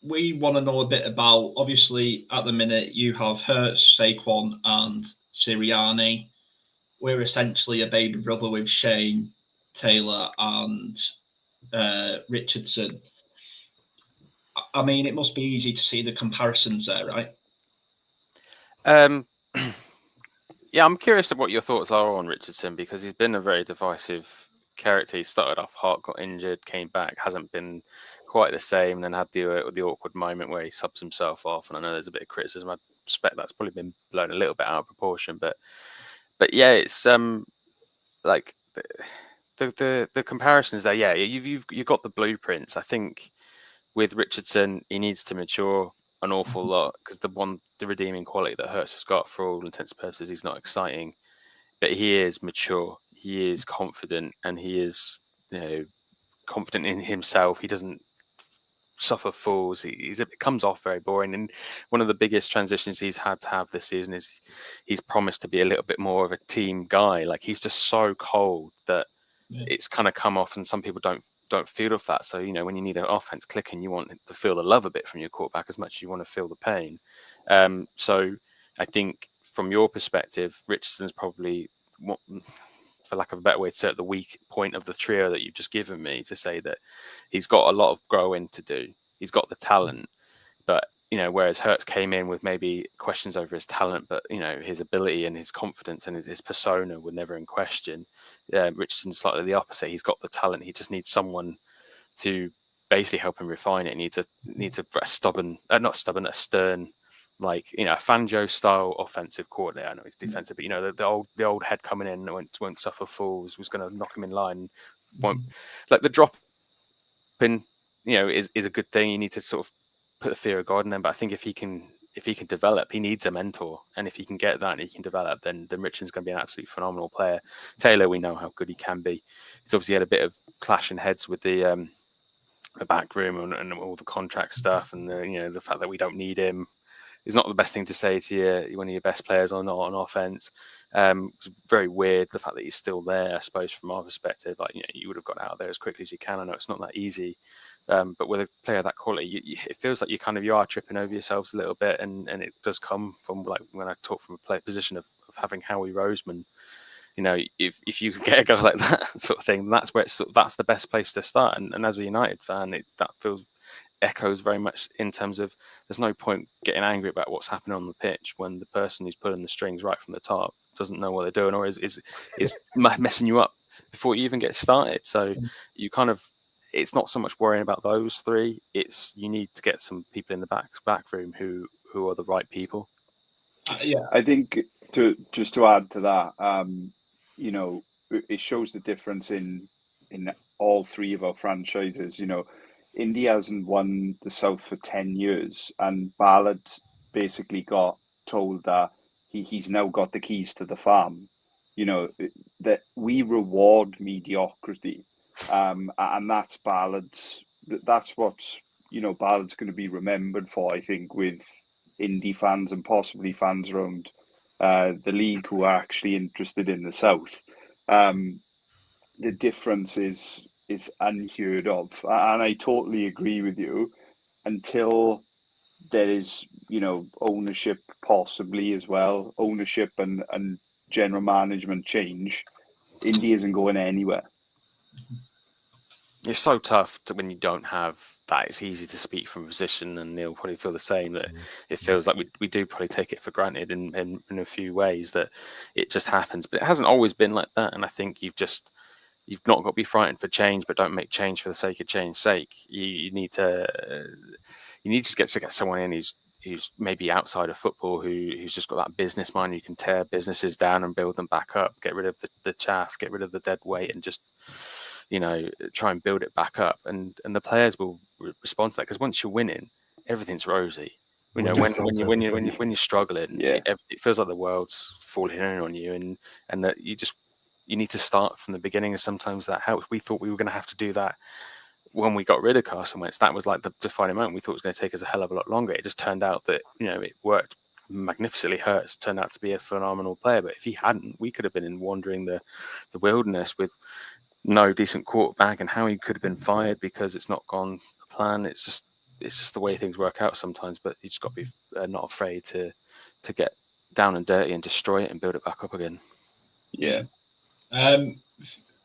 we want to know a bit about, obviously, at the minute, you have Hurts, Saquon, and Sirianni. We're essentially a baby brother with Shane, Taylor, and Richardson. I mean, it must be easy to see the comparisons there, right? Yeah, I'm curious what your thoughts are on Richardson, because he's been a very divisive character. He started off hot, got injured, came back, hasn't been quite the same, then had the awkward moment where he subs himself off. And I know there's a bit of criticism. I suspect that's probably been blown a little bit out of proportion, but yeah, it's like the comparisons there. Yeah, you've got the blueprints. I think with Richardson, he needs to mature an awful lot, because the redeeming quality that Hurts has got, for all intents and purposes, he's not exciting, but he is mature, he is confident, and he is, confident in himself. He doesn't suffer fools. It comes off very boring. And one of the biggest transitions he's had to have this season is he's promised to be a little bit more of a team guy. Like, he's just so cold that it's kind of come off, and some people don't feel of that. So, when you need an offense clicking, you want to feel the love a bit from your quarterback as much as you want to feel the pain. So I think from your perspective, Richardson's probably, for lack of a better way to say it, the weak point of the trio that you've just given me, to say that he's got a lot of growing to do. He's got the talent, but whereas Hurts came in with maybe questions over his talent, but his ability and his confidence and his persona were never in question. Richardson's slightly the opposite. He's got the talent. He just needs someone to basically help him refine it. He needs a stern, like, a Fangio style offensive coordinator. I know he's defensive, but the old head coming in won't suffer fools, was going to knock him in line. Won't, like, the drop in, is a good thing. You need to sort of put the fear of God in them. But I think if he can develop, he needs a mentor, and if he can get that and he can develop, then Richardson's going to be an absolutely phenomenal player. Taylor, we know how good he can be. He's obviously had a bit of clashing heads with the back room and all the contract stuff, and the fact that we don't need him is not the best thing to say to one of your best players on offense. It's very weird the fact that he's still there, I suppose, from our perspective. Like, you would have got out there as quickly as you can. I know it's not that easy, but with a player of that quality, it feels like you are tripping over yourselves a little bit, and it does come from, like, when I talk from a player position of having Howie Roseman. If you can get a guy like that sort of thing, that's the best place to start. And as a United fan, that echoes very much in terms of there's no point getting angry about what's happening on the pitch when the person who's pulling the strings right from the top doesn't know what they're doing, or is messing you up before you even get started. So you it's not so much worrying about those three. It's you need to get some people in the back room who are the right people. I think to add to that, it shows the difference in all three of our franchises. Indy hasn't won the South for 10 years, and Ballard basically got told that he's now got the keys to the farm. That we reward mediocrity, and that's Ballard's. That's what Ballard's going to be remembered for, I think, with Indy fans and possibly fans around the league who are actually interested in the South. The difference is unheard of, and I totally agree with you. Until there is ownership, possibly as well, ownership and general management change, Indy isn't going anywhere. It's so tough when you don't have that. It's easy to speak from a position, and Neil probably feel the same, that it feels like we do probably take it for granted in a few ways, that it just happens. But it hasn't always been like that, and I think you've not got to be frightened for change, but don't make change for the sake of change's sake. You need to get someone in who's maybe outside of football, who's just got that business mind. You can tear businesses down and build them back up, get rid of the chaff, get rid of the dead weight, and just try and build it back up. And the players will respond to that, because once you're winning, everything's rosy. When you're struggling, it feels like the world's falling in on you, and that you need to start from the beginning, and sometimes that helps. We thought we were going to have to do that when we got rid of Carson Wentz. That was like the defining moment. We thought it was going to take us a hell of a lot longer. It just turned out that it worked magnificently. Hurts turned out to be a phenomenal player, but if he hadn't, we could have been wandering the wilderness with no decent quarterback, and how he could have been fired because it's not gone to plan. It's just the way things work out sometimes. But you just got to be not afraid to get down and dirty and destroy it and build it back up again. Yeah.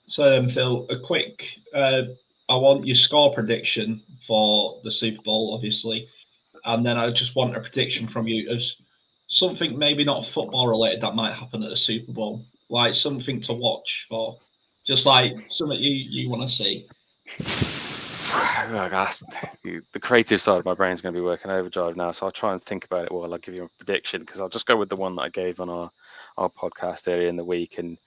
So Phil, a quick. I want your score prediction for the Super Bowl, obviously, and then I just want a prediction from you as something maybe not football related that might happen at the Super Bowl, like something to watch for, just like something you want to see. Oh, gosh, the creative side of my brain is going to be working overdrive now, so I'll try and think about it while I give you a prediction, because I'll just go with the one that I gave on our podcast earlier in the week, and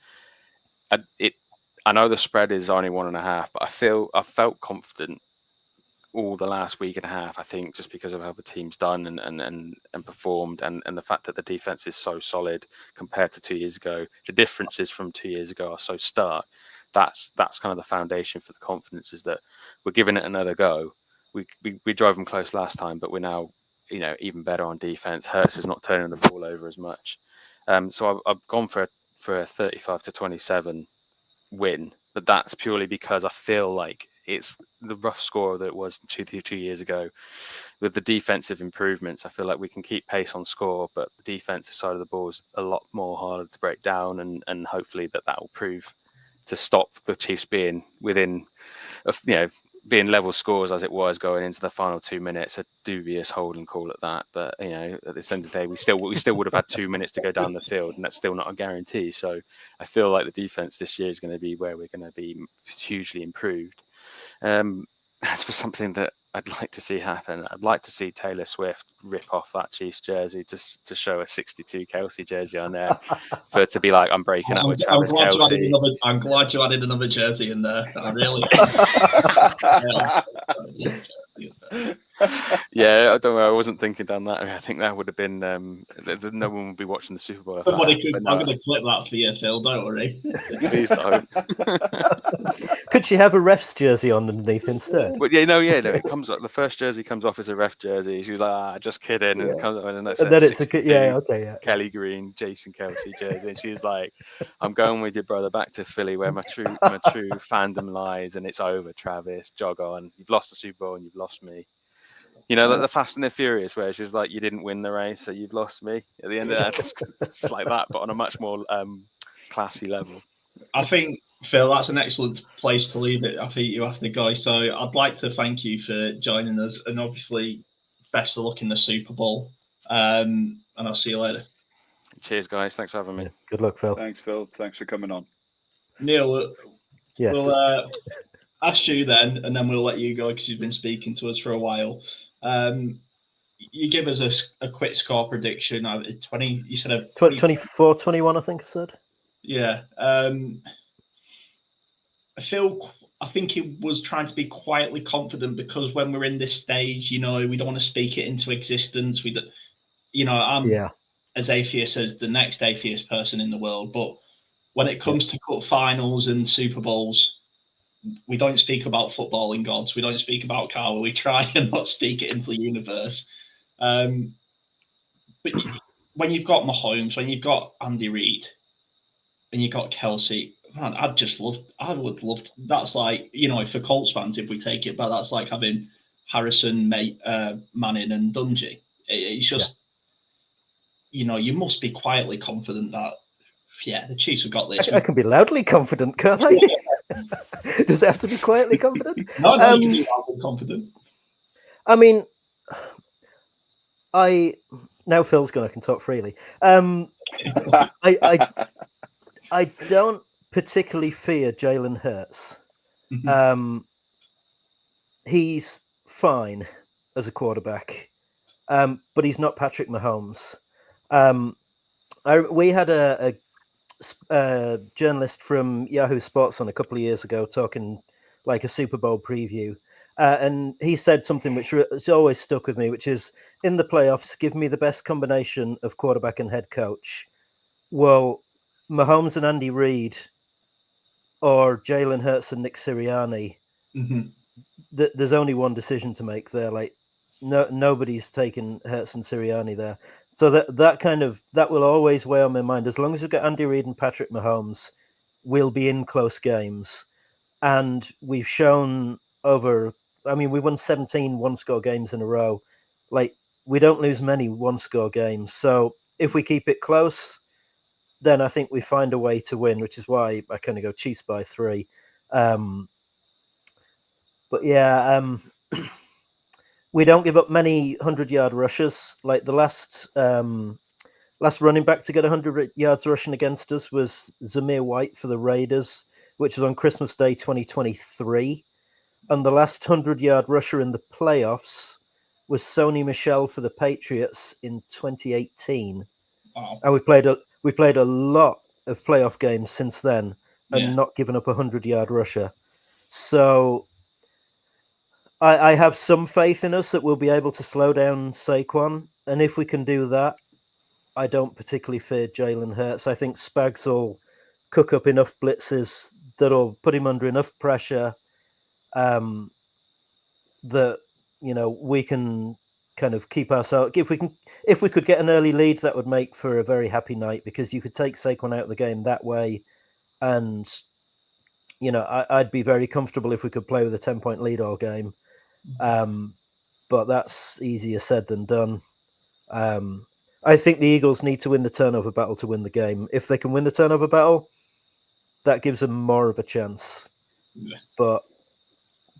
I know the spread is only 1.5, but I felt confident all the last week and a half. I think just because of how the team's done and performed, and the fact that the defense is so solid compared to 2 years ago. The differences from 2 years ago are so stark. That's kind of the foundation for the confidence, is that we're giving it another go. We drove them close last time, but we're now even better on defense. Hurts is not turning the ball over as much. So I've gone for a 35-27 win, but that's purely because I feel like it's the rough score that it was 2 years ago. With the defensive improvements, I feel like we can keep pace on score, but the defensive side of the ball is a lot more harder to break down, and hopefully that will prove to stop the Chiefs being within, being level scores as it was going into the final 2 minutes. A dubious holding call at that, but at the end of the day, we still would have had 2 minutes to go down the field, and that's still not a guarantee. So I feel like the defense this year is going to be where we're going to be hugely improved. As for something that I'd like to see happen, I'd like to see Taylor Swift rip off that Chiefs jersey to show a 62 Kelsey jersey on there, for it to be like, I'm breaking up with Travis Kelsey. I'm glad you added another jersey in there. I really. Yeah, I don't know. I wasn't thinking down that. I think that would have been no one would be watching the Super Bowl. if that Somebody happened, could. but I'm no, going to clip that for you, Phil. Don't worry. please don't. Could she have a ref's jersey on underneath instead? But yeah, no, it comes up. The first jersey comes off as a ref jersey. She was like, just kidding, and it comes up, and it And says then it's a 62, yeah. Kelly Green, Jason Kelsey jersey, and she's like, "I'm going with your brother back to Philly, where my true fandom lies, and it's over. Travis, jog on. You've lost the Super Bowl, and you've lost me." You know, like the Fast and the Furious, where she's like, "You didn't win the race, so you've lost me." At the end of that, it's like that, but on a much more classy level. I think, Phil, that's an excellent place to leave it. I think you have to go. So I'd like to thank you for joining us, and obviously, best of luck in the Super Bowl. And I'll see you later. Cheers, guys. Thanks for having me. Yeah. Good luck, Phil. Thanks, Phil. Thanks for coming on. Neil, Yes. we'll ask you then, and then we'll let you go because you've been speaking to us for a while. You give us a quick score prediction. 20. You said a 24-21, I think I said. Yeah. I think he was trying to be quietly confident because when we're in this stage, we don't want to speak it into existence. I'm as atheist as the next atheist person in the world, but when it comes to cup finals and Super Bowls, we don't speak about footballing gods. We don't speak about Carver. We try and not speak it into the universe. But when you've got Mahomes, when you've got Andy Reid, and you've got Kelsey, man, I would love to. That's like, for Colts fans, if we take it, but that's like having Harrison, Manning, and Dungy. It's just, you must be quietly confident that, the Chiefs have got this. I can be loudly confident, can't I? Does it have to be quietly confident? No, you can be loudly confident. I mean, now Phil's gone, I can talk freely. I don't particularly fear Jalen Hurts. Mm-hmm. He's fine as a quarterback, but he's not Patrick Mahomes. We had a journalist from Yahoo Sports on a couple of years ago talking like a Super Bowl preview. And he said something which has always stuck with me, which is, in the playoffs, give me the best combination of quarterback and head coach. Well, Mahomes and Andy Reid, or Jalen Hurts and Nick Sirianni, there's only one decision to make there. Like, nobody's taken Hurts and Sirianni there. So that will always weigh on my mind. As long as we've got Andy Reid and Patrick Mahomes, we'll be in close games. And we've shown we've won 17 one-score games in a row. Like, we don't lose many one-score games. So if we keep it close, then I think we find a way to win, which is why I kind of go Chiefs by 3. We don't give up many 100-yard rushes. Like the last running back to get 100 yards rushing against us was Zamir White for the Raiders, which was on Christmas Day 2023. And the last 100-yard rusher in the playoffs was Sony Michel for the Patriots in 2018. Wow. And we played a lot of playoff games since then and not given up a 100-yard rusher. So I have some faith in us that we'll be able to slow down Saquon. And if we can do that, I don't particularly fear Jalen Hurts. I think Spags will cook up enough blitzes that'll put him under enough pressure that we can kind of keep ourselves. If we could get an early lead, that would make for a very happy night, because you could take Saquon out of the game that way, and I'd be very comfortable if we could play with a 10-point lead all game. But that's easier said than done. I think the Eagles need to win the turnover battle to win the game. If they can win the turnover battle, that gives them more of a chance. Yeah. But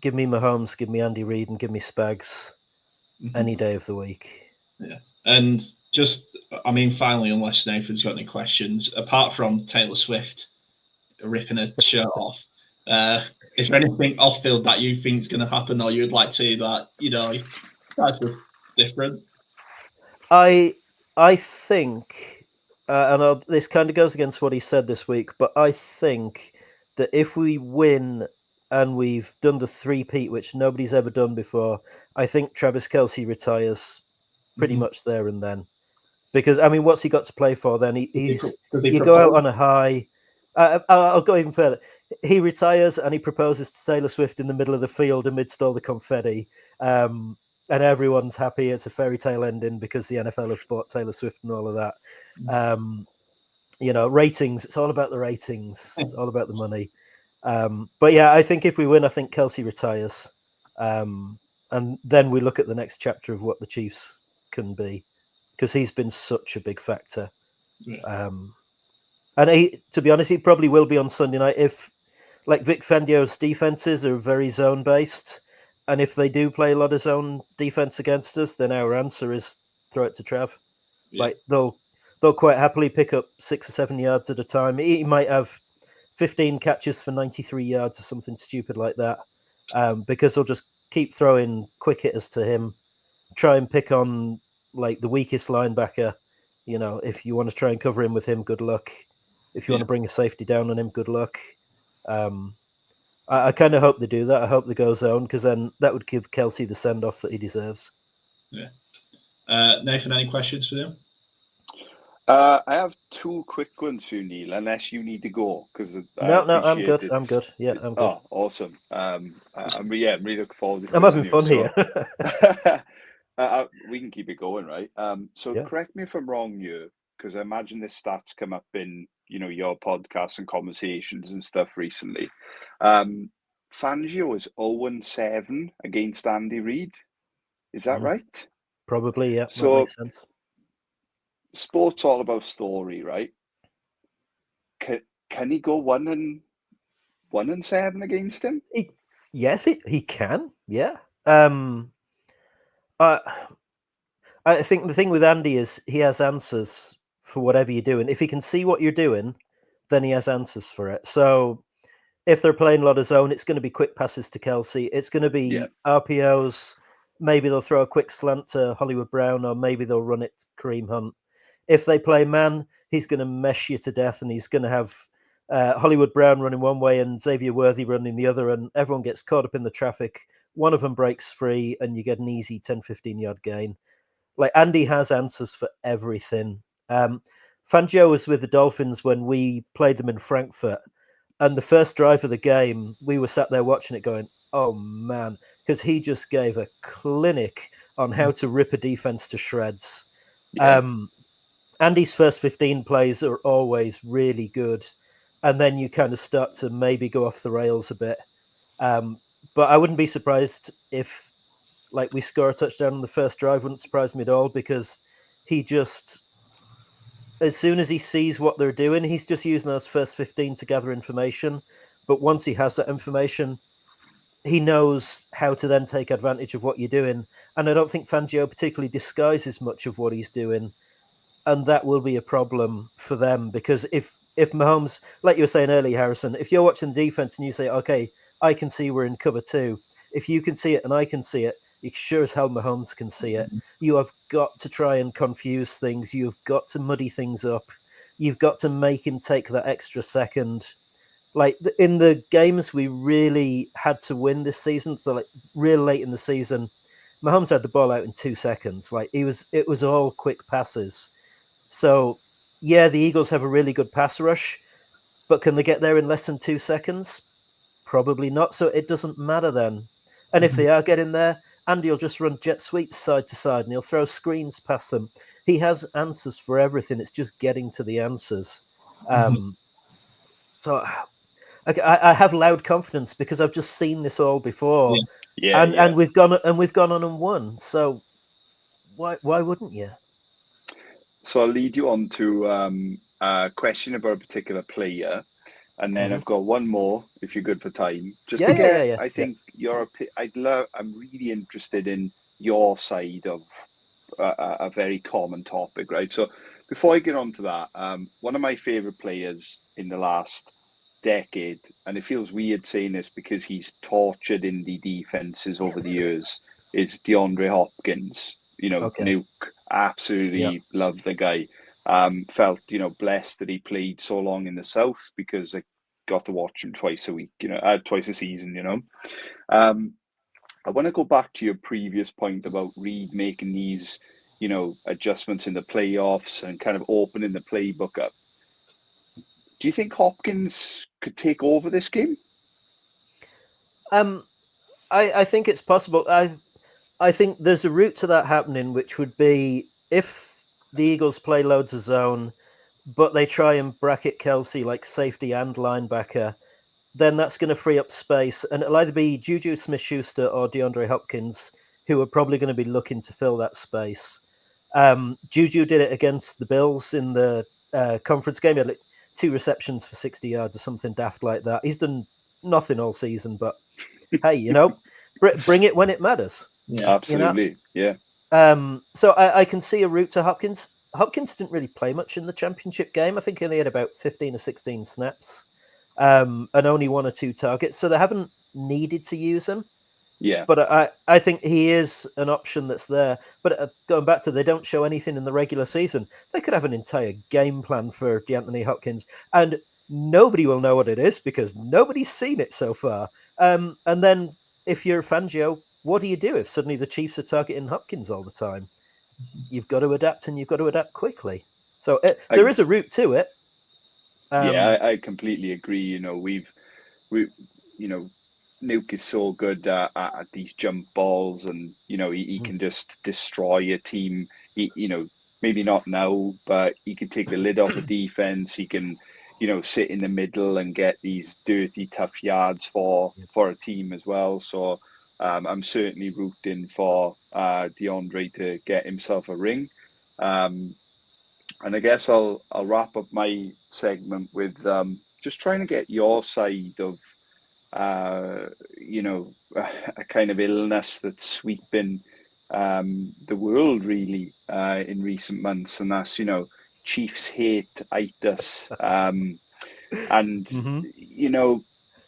give me Mahomes, give me Andy Reid, and give me Spags any day of the week. Yeah. And finally, unless Nathan's got any questions, apart from Taylor Swift ripping her shirt off, is there anything off field that you think is going to happen, or you'd like to see that, that's just different? I think, this kind of goes against what he said this week, but I think that if we win and we've done the three-peat, which nobody's ever done before, I think Travis Kelce retires pretty much there and then. Because, I mean, what's he got to play for then? You go out on a high. I'll go even further. He retires and he proposes to Taylor Swift in the middle of the field amidst all the confetti. And everyone's happy. It's a fairy tale ending because the NFL have bought Taylor Swift and all of that. Ratings. It's all about the ratings. It's all about the money. But yeah, I think if we win, I think Kelce retires. And then we look at the next chapter of what the Chiefs can be. Because he's been such a big factor. Yeah. And to be honest, he probably will be on Sunday night if, like, Vic Fangio's defenses are very zone-based. And if they do play a lot of zone defense against us, then our answer is throw it to Trav. Yeah. Like, they'll quite happily pick up 6 or 7 yards at a time. He might have 15 catches for 93 yards or something stupid like that. Because they'll just keep throwing quick hitters to him, try and pick on like the weakest linebacker. If you want to try and cover him with him, good luck. If you want to bring a safety down on him, good luck. I kind of hope they do that. I hope they go zone, because then that would give Kelce the send-off that he deserves. Yeah. Nathan, any questions for him? I have 2 quick ones for you, Neil, unless you need to go. No, I'm good. I'm good. Yeah, I'm good. Oh, awesome. I'm really looking forward to I'm having fun here. We can keep it going, right? Correct me if I'm wrong here, because I imagine this stat's come up in your podcasts and conversations and stuff recently. Fangio is 0-7 against Andy Reid. Is that right? Probably, yeah. So that makes sense. Sport's all about story, right? Can he go 1-7 against him? Yes, he can. Yeah. I think the thing with Andy is he has answers for whatever you're doing. If he can see what you're doing, then he has answers for it. So if they're playing a lot of zone, it's going to be quick passes to Kelce. It's going to be RPOs. Maybe they'll throw a quick slant to Hollywood Brown, or maybe they'll run it to Kareem Hunt. If they play man, he's going to mesh you to death, and he's going to have Hollywood Brown running one way and Xavier Worthy running the other, and everyone gets caught up in the traffic. One of them breaks free, and you get an easy 10, 15-yard gain. Like, Andy has answers for everything. Fangio was with the Dolphins when we played them in Frankfurt, and the first drive of the game, we were sat there watching it going, oh, man, because he just gave a clinic on how to rip a defense to shreds. Yeah. Andy's first 15 plays are always really good, and then you kind of start to maybe go off the rails a bit. But I wouldn't be surprised if, like, we score a touchdown on the first drive. Wouldn't surprise me at all, because he just, as soon as he sees what they're doing, he's just using those first 15 to gather information. But once he has that information, he knows how to then take advantage of what you're doing. And I don't think Fangio particularly disguises much of what he's doing. And that will be a problem for them, because if Mahomes, like you were saying earlier, Harrison, if you're watching the defense and you say, okay, I can see we're in cover 2. If you can see it and I can see it, sure as hell Mahomes can see it. You have got to try and confuse things. You've got to muddy things up. You've got to make him take that extra second. Like, in the games we really had to win this season, so like real late in the season, Mahomes had the ball out in 2 seconds. Like, it was all quick passes. So, yeah, the Eagles have a really good pass rush, but can they get there in less than 2 seconds? Probably not. So it doesn't matter then. And if they are getting there, Andy will just run jet sweeps side to side, and he'll throw screens past them. He has answers for everything. It's just getting to the answers. So I have loud confidence because I've just seen this all before. And we've gone on and won. So why wouldn't you? So I'll lead you on to a question about a particular player, and then I've got one more if you're good for time. I think I'm really interested in your side of a very common topic, right? So before I get on to that, one of my favorite players in the last decade, and it feels weird saying this because he's tortured indie defenses over the years, is DeAndre Hopkins. Nuke, absolutely love the guy. Felt, blessed that he played so long in the South, because got to watch him twice a week, twice a season, I want to go back to your previous point about Reed making these, adjustments in the playoffs and kind of opening the playbook up. Do you think Hopkins could take over this game? I think it's possible. I think there's a route to that happening, which would be if the Eagles play loads of zone, but they try and bracket Kelsey like safety and linebacker, then that's going to free up space. And it'll either be Juju Smith-Schuster or DeAndre Hopkins who are probably going to be looking to fill that space. Juju did it against the Bills in the conference game. He had like 2 receptions for 60 yards or something daft like that. He's done nothing all season, but hey, bring it when it matters. Yeah, absolutely. Yeah. So I can see a route to Hopkins. Hopkins didn't really play much in the championship game. I think he only had about 15 or 16 snaps, and only 1 or 2 targets. So they haven't needed to use him. Yeah. But I think he is an option that's there. But going back to, they don't show anything in the regular season. They could have an entire game plan for DeAnthony Hopkins, and nobody will know what it is because nobody's seen it so far. And then if you're Fangio, what do you do if suddenly the Chiefs are targeting Hopkins all the time? You've got to adapt, and you've got to adapt quickly. So there is a route to it. I completely agree. Nuke is so good at these jump balls, and he can just destroy a team. Maybe not now, but he can take the lid off the defense. He can, sit in the middle and get these dirty, tough yards for a team as well. So I'm certainly rooting for DeAndre to get himself a ring. And I guess I'll wrap up my segment with just trying to get your side of a kind of illness that's sweeping the world really in recent months, and that's Chiefs hate-itis, and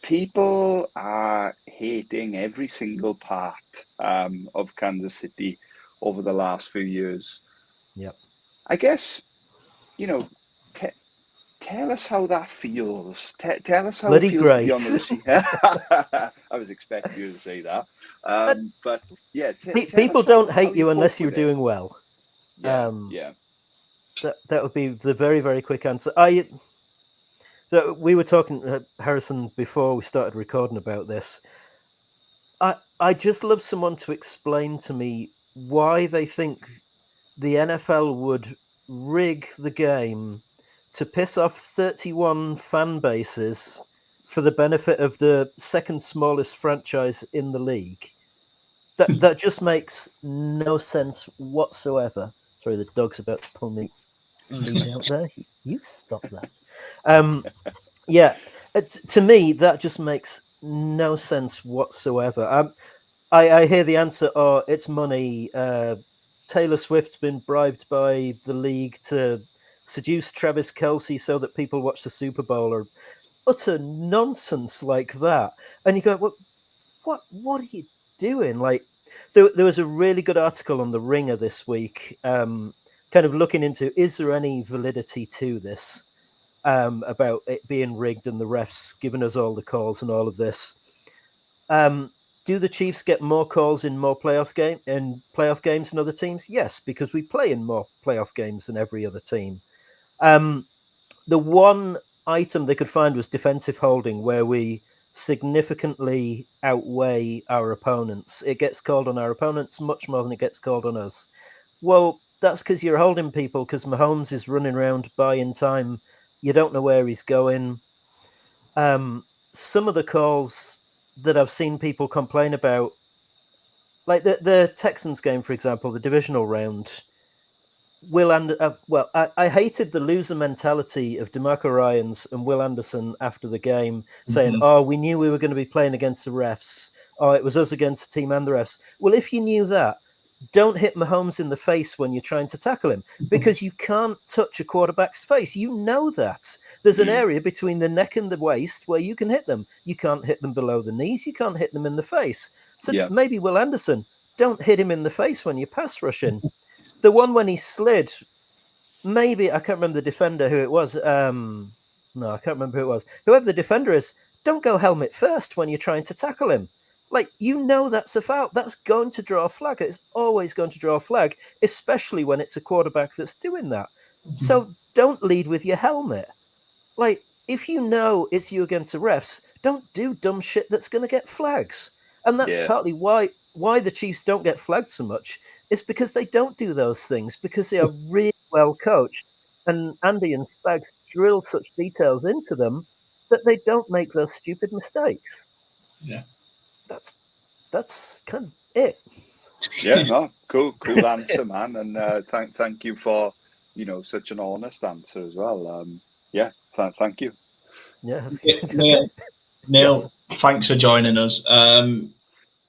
people are hating every single part of Kansas City over the last few years. Yep. I guess tell us how that feels. Tell us how Bloody it feels great. to be on the receiver. I was expecting you to say that. But yeah, people don't hate you unless you're doing well. Yeah. That would be the very, very quick answer. So we were talking, Harrison, before we started recording about this. I just love someone to explain to me why they think the NFL would rig the game to piss off 31 fan bases for the benefit of the second smallest franchise in the league. That just makes no sense whatsoever. Sorry, the dog's about to pull me lead out there. You stop that. To me, that just makes no sense whatsoever. I hear the answer, it's money. Taylor Swift's been bribed by the league to seduce Travis Kelce so that people watch the Super Bowl, or utter nonsense like that. And you go, what are you doing? Like, there was a really good article on The Ringer this week, kind of looking into, is there any validity to this, about it being rigged and the refs giving us all the calls and all of this. Do the Chiefs get more calls in more playoff games than other teams? Yes, because we play in more playoff games than every other team. The one item they could find was defensive holding, where we significantly outweigh our opponents. It gets called on our opponents much more than it gets called on us. Well, that's because you're holding people, because Mahomes is running around buying time. You don't know where he's going. Some of the calls that I've seen people complain about, like the Texans game, for example, the divisional round, I hated the loser mentality of DeMarco Ryans and Will Anderson after the game, saying, we knew we were going to be playing against the refs. It was us against the team and the refs. Well, if you knew that, don't hit Mahomes in the face when you're trying to tackle him, because you can't touch a quarterback's face. You know that. There's an area between the neck and the waist where you can hit them. You can't hit them below the knees. You can't hit them in the face. So maybe Will Anderson, don't hit him in the face when you're pass rushing. The one when he slid, maybe, I can't remember the defender who it was. No, I can't remember who it was. Whoever the defender is, don't go helmet first when you're trying to tackle him. Like, you know that's a foul. That's going to draw a flag. It's always going to draw a flag, especially when it's a quarterback that's doing that. So don't lead with your helmet. Like, if you know it's you against the refs, don't do dumb shit that's going to get flags. And that's partly why the Chiefs don't get flagged so much, is because they don't do those things, because they are really well coached. And Andy and Spags drill such details into them that they don't make those stupid mistakes. Yeah. That's kind of it. Yeah, no, cool answer, man. And thank you for, such an honest answer as well. Yeah, thank you. Yeah. Niel, thanks for joining us.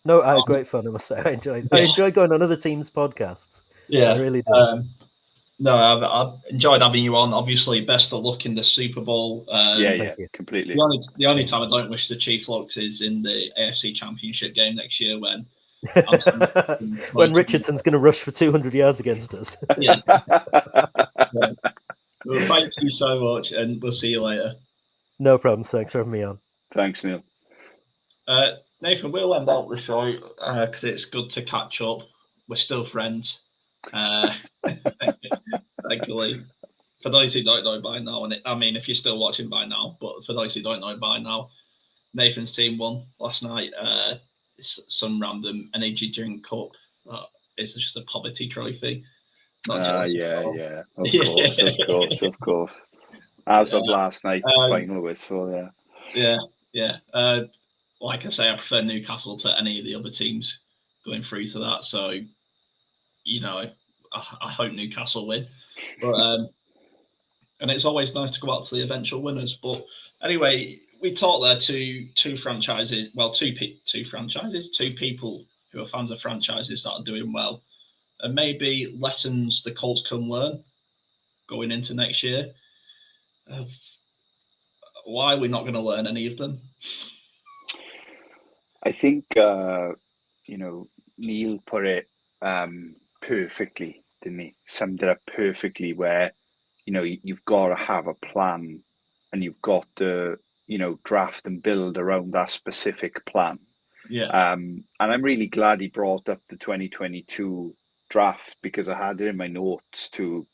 No, I had great fun, I must say. I enjoy going on other teams' podcasts. Yeah, I really do. No, I've enjoyed having you on. Obviously, best of luck in the Super Bowl. Yeah, completely. The only time I don't wish the Chiefs luck is in the AFC Championship game next year when when Richardson's going to rush for 200 yards against us. Yeah. Well, thank you so much, and we'll see you later. No problems. Thanks for having me on. Thanks, Neil. Nathan, we'll end out the show because it's good to catch up. We're still friends. Thankfully, for those who don't know by now, and if you're still watching by now, but for those who don't know by now, Nathan's team won last night. It's some random energy drink cup. It's just a poverty trophy. Yeah. Of course. As of last night's final whistle, yeah. Like I say, I prefer Newcastle to any of the other teams going through to that. So, I hope Newcastle win. But and it's always nice to go out to the eventual winners. But anyway, we talked there to two franchises. Well, two people who are fans of franchises that are doing well, and maybe lessons the Colts can learn going into next year. Why are we not going to learn any of them? I think Neil put it perfectly, didn't he? Summed it up perfectly. Where you've got to have a plan, and you've got to draft and build around that specific plan. Yeah. And I'm really glad he brought up the 2022 draft, because I had it in my notes to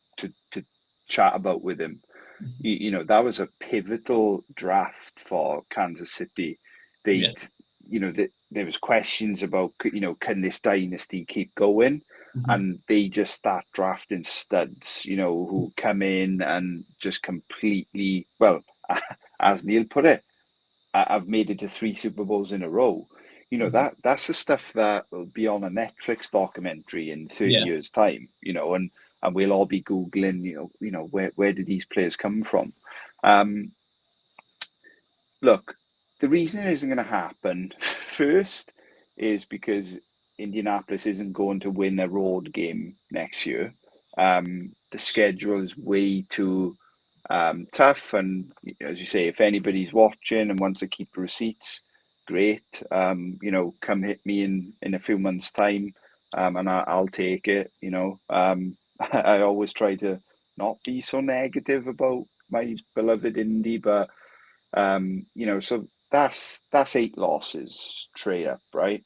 chat about with him. That was a pivotal draft for Kansas City. There was questions about, can this dynasty keep going? Mm-hmm. And they just start drafting studs, who come in and just completely, well, as Neil put it, I've made it to 3 Super Bowls in a row. That's the stuff that will be on a Netflix documentary in 30 years' time, and we'll all be Googling, where did these players come from? Look, the reason it isn't going to happen first is because Indianapolis isn't going to win a road game next year. The schedule is way too tough. And as you say, if anybody's watching and wants to keep receipts, great. Come hit me in a few months' time, and I'll take it. I always try to not be so negative about my beloved Indy, but so that's 8 losses straight up, right?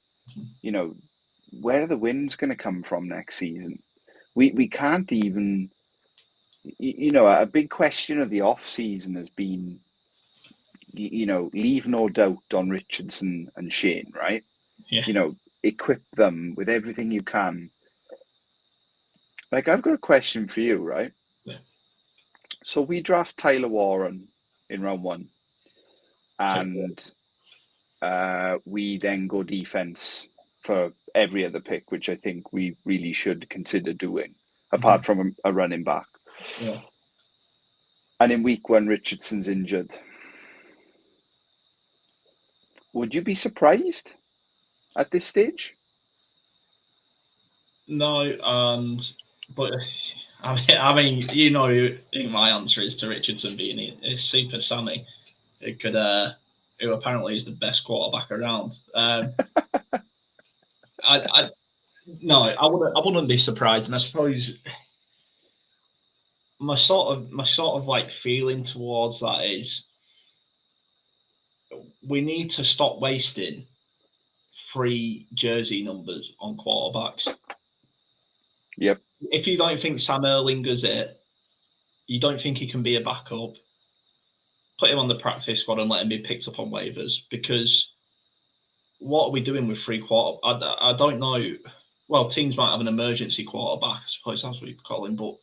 Where are the wins going to come from next season? We can't even, a big question of the off season has been, leave no doubt on Richardson and Shane, right? Yeah. Equip them with everything you can. Like, I've got a question for you, right? Yeah. So we draft Tyler Warren in round 1, and we then go defense for every other pick, which I think we really should consider doing, apart from a running back. Yeah. And in week 1, Richardson's injured. Would you be surprised at this stage? No, but I mean, my answer is to Richardson being a super Sammy, who apparently is the best quarterback around. I wouldn't be surprised, and I suppose my sort of like feeling towards that is we need to stop wasting free jersey numbers on quarterbacks. Yep. If you don't think Sam Erlinger's it, you don't think he can be a backup, put him on the practice squad and let him be picked up on waivers, because what are we doing with free quarter? I don't know. Well, teams might have an emergency quarterback, I suppose that's what you call him, but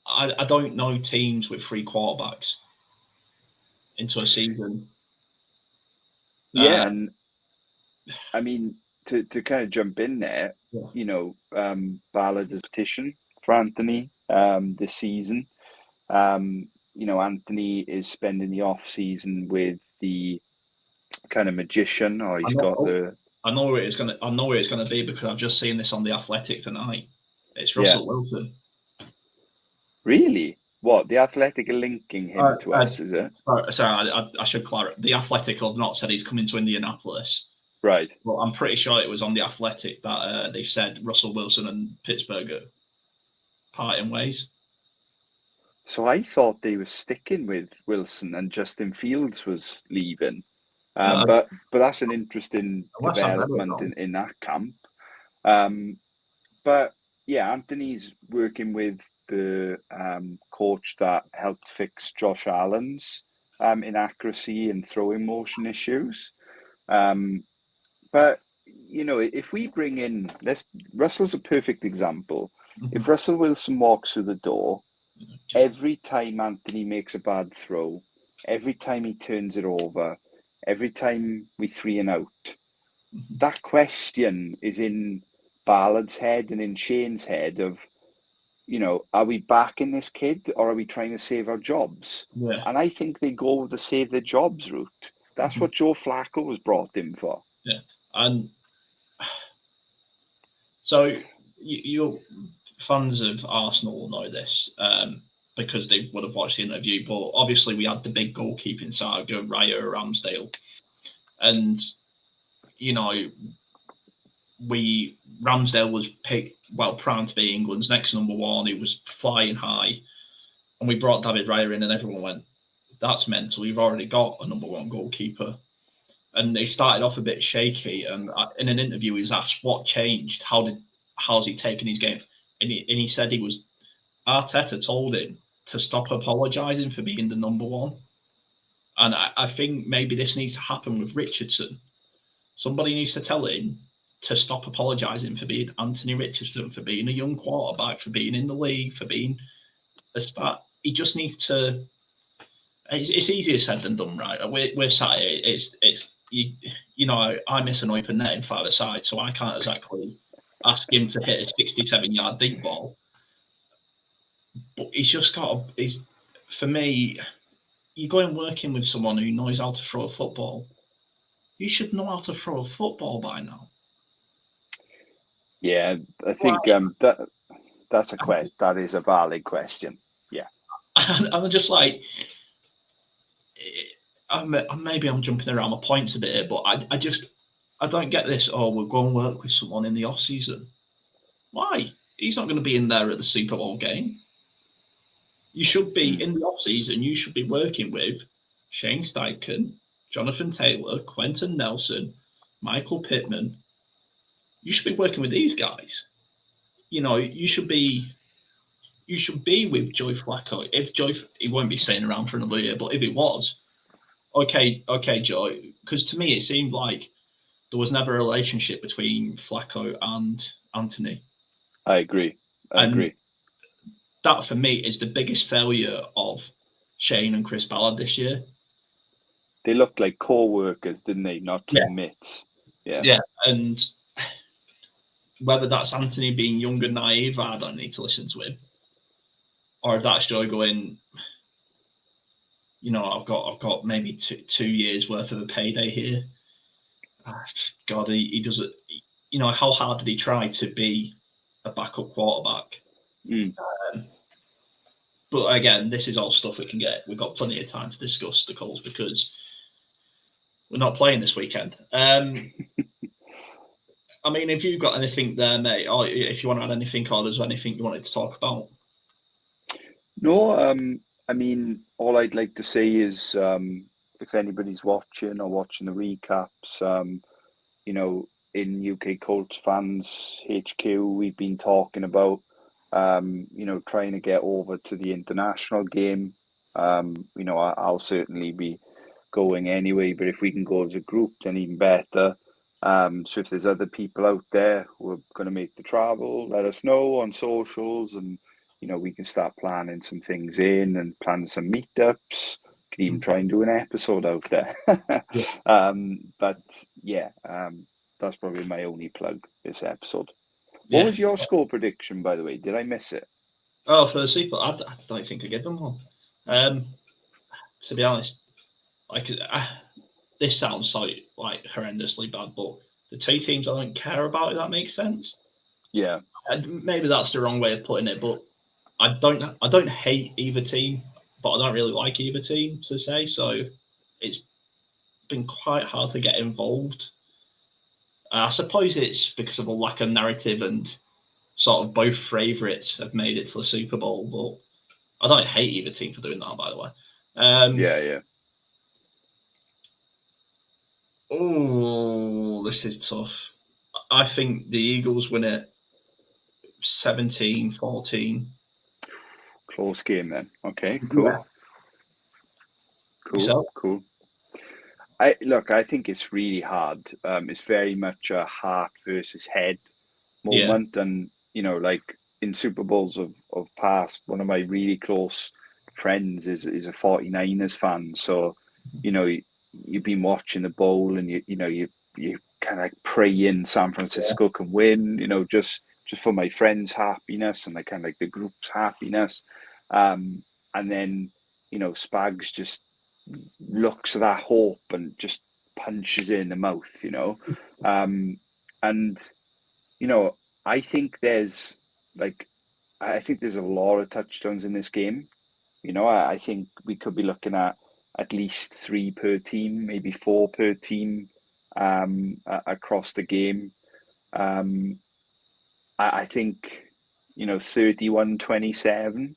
I don't know teams with free quarterbacks into a season. Yeah, and I mean, to kind of jump in there, Yeah. you know, Ballard has petition for Anthony this season. You know, Anthony is spending the off season with the kind of magician, or he's got the. I know where it's gonna be because I've just seen this on the Athletic tonight. It's Russell Wilson. Really? What, the Athletic are linking him to us? Is it? Sorry, I should clarify. The Athletic have not said he's coming to Indianapolis. Right. Well, I'm pretty sure it was on the Athletic that they've said Russell Wilson and Pittsburgh are parting ways. So I thought they were sticking with Wilson and Justin Fields was leaving. But that's an interesting development in that camp. But yeah, Anthony's working with the coach that helped fix Josh Allen's inaccuracy and throwing motion issues. But you know, if we bring in, Russell's a perfect example. If Russell Wilson walks through the door, every time Anthony makes a bad throw, every time he turns it over, every time we 3 and out, that question is in Ballard's head and in Shane's head of, you know, are we backing this kid or are we trying to save our jobs? Yeah. And I think they go with the save their jobs route. That's what Joe Flacco was brought in for. Yeah. And so you fans of Arsenal will know this because they would have watched the interview. But obviously, we had the big goalkeeping saga, Raya Ramsdale, and you know, Ramsdale was picked primed to be England's next number one. He was flying high, and we brought David Raya in, and everyone went, "That's mental. You've already got a number one goalkeeper." And they started off a bit shaky. And in an interview, he was asked what changed. How's he taken his game? And he said Arteta told him to stop apologising for being the number one. And I think maybe this needs to happen with Richardson. Somebody needs to tell him to stop apologising for being Anthony Richardson, for being a young quarterback, for being in the league, for being a start. He just needs to. It's easier said than done, right? We're sat here. It's you know, I miss an open net in 5-a-side, so I can't exactly ask him to hit a 67-yard deep ball. But he's just got for me, you go and working with someone who knows how to throw a football. You should know how to throw a football by now. Yeah, I think that's a question. That is a valid question. Yeah, and I'm just like, maybe I'm jumping around my points a bit here, but I don't get this. Oh, we'll go and work with someone in the off season. Why? He's not going to be in there at the Super Bowl game. You should be in the off season. You should be working with Shane Steichen, Jonathan Taylor, Quentin Nelson, Michael Pittman. You should be working with these guys. You know, you should be with Joe Flacco. He won't be staying around for another year, but if it was, okay, Joe, because to me it seemed like there was never a relationship between Flacco and Anthony. I agree. That for me is the biggest failure of Shane and Chris Ballard this year. They looked like co-workers, didn't they? Not teammates. Yeah. And whether that's Anthony being young and naive, I don't need to listen to him. Or if that's Joe going, you know, I've got maybe 2 years worth of a payday here. God, he does it. You know, how hard did he try to be a backup quarterback? But again, this is all stuff we can get. We've got plenty of time to discuss the calls because we're not playing this weekend. I mean, if you've got anything there, mate, or if you want to add anything, or there's anything you wanted to talk about. No, I mean, all I'd like to say is, if anybody's watching or watching the recaps, you know, in UK Colts fans HQ, we've been talking about, you know, trying to get over to the international game. You know, I'll certainly be going anyway, but if we can go as a group, then even better. So if there's other people out there who are going to make the travel, let us know on socials, and you know, we can start planning some things in and plan some meetups. Can even try and do an episode out there. Yeah. But yeah, that's probably my only plug this episode. Yeah. What was your score prediction, by the way? Did I miss it? Oh, for the Super, I don't think I gave them one. To be honest, like this sounds so like horrendously bad, but the two teams I don't care about, if that makes sense. Yeah. Maybe that's the wrong way of putting it, but I don't hate either team, but I don't really like either team to say. So it's been quite hard to get involved. I suppose it's because of a lack of narrative, and sort of both favourites have made it to the Super Bowl, but I don't hate either team for doing that, by the way. Yeah. Oh, this is tough. I think the Eagles win it 17-14. Close game then. Okay, cool. Yeah. So? Cool. I think it's really hard. It's very much a heart versus head moment. And, you know, like in Super Bowls of past, one of my really close friends is a 49ers fan. So, you know, you've been watching the bowl, and you kind of like praying San Francisco can win, you know, just for my friend's happiness and kind of like the group's happiness. And then, you know, Spags just looks at that hope and just punches it in the mouth, you know. And, you know, I think there's a lot of touchdowns in this game. You know, I think we could be looking at least 3 per team, maybe 4 per team across the game. I think, you know, 31-27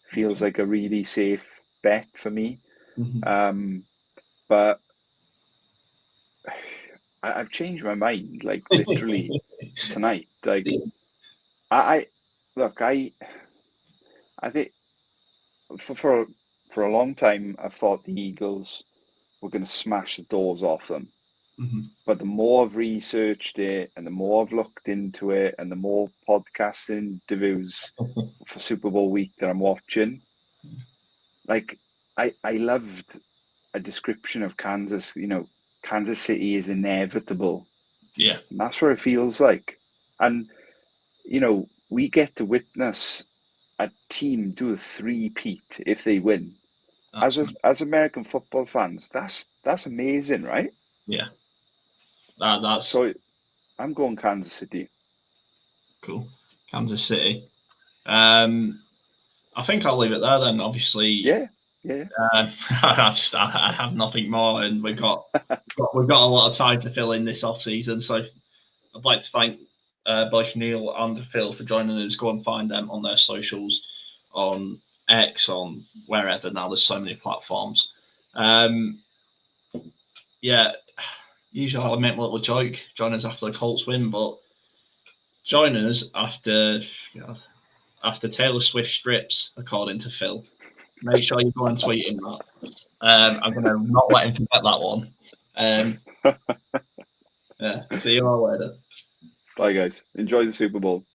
feels like a really safe bet for me. Mm-hmm. But I've changed my mind, like literally tonight. Like I think for a long time I thought the Eagles were going to smash the doors off them. Mm-hmm. But the more I've researched it, and the more I've looked into it, and the more podcasting interviews for Super Bowl week that I'm watching, like I loved a description of Kansas. You know, Kansas City is inevitable. Yeah, and that's what it feels like. And you know, we get to witness a team do a three-peat if they win. As American football fans, that's amazing, right? Yeah. That's so. I'm going Kansas City. Cool, Kansas City. I think I'll leave it there then. Obviously, yeah. I have nothing more, and we've got a lot of time to fill in this off season. So I'd like to thank both Neil and Phil for joining us. Go and find them on their socials, on X, on wherever. Now there's so many platforms. Yeah. Usually I make a little joke, join us after the Colts win, but join us after Taylor Swift strips, according to Phil. Make sure you go and tweet him that. I'm going to not let him forget that one. Yeah, see you all later. Bye, guys. Enjoy the Super Bowl.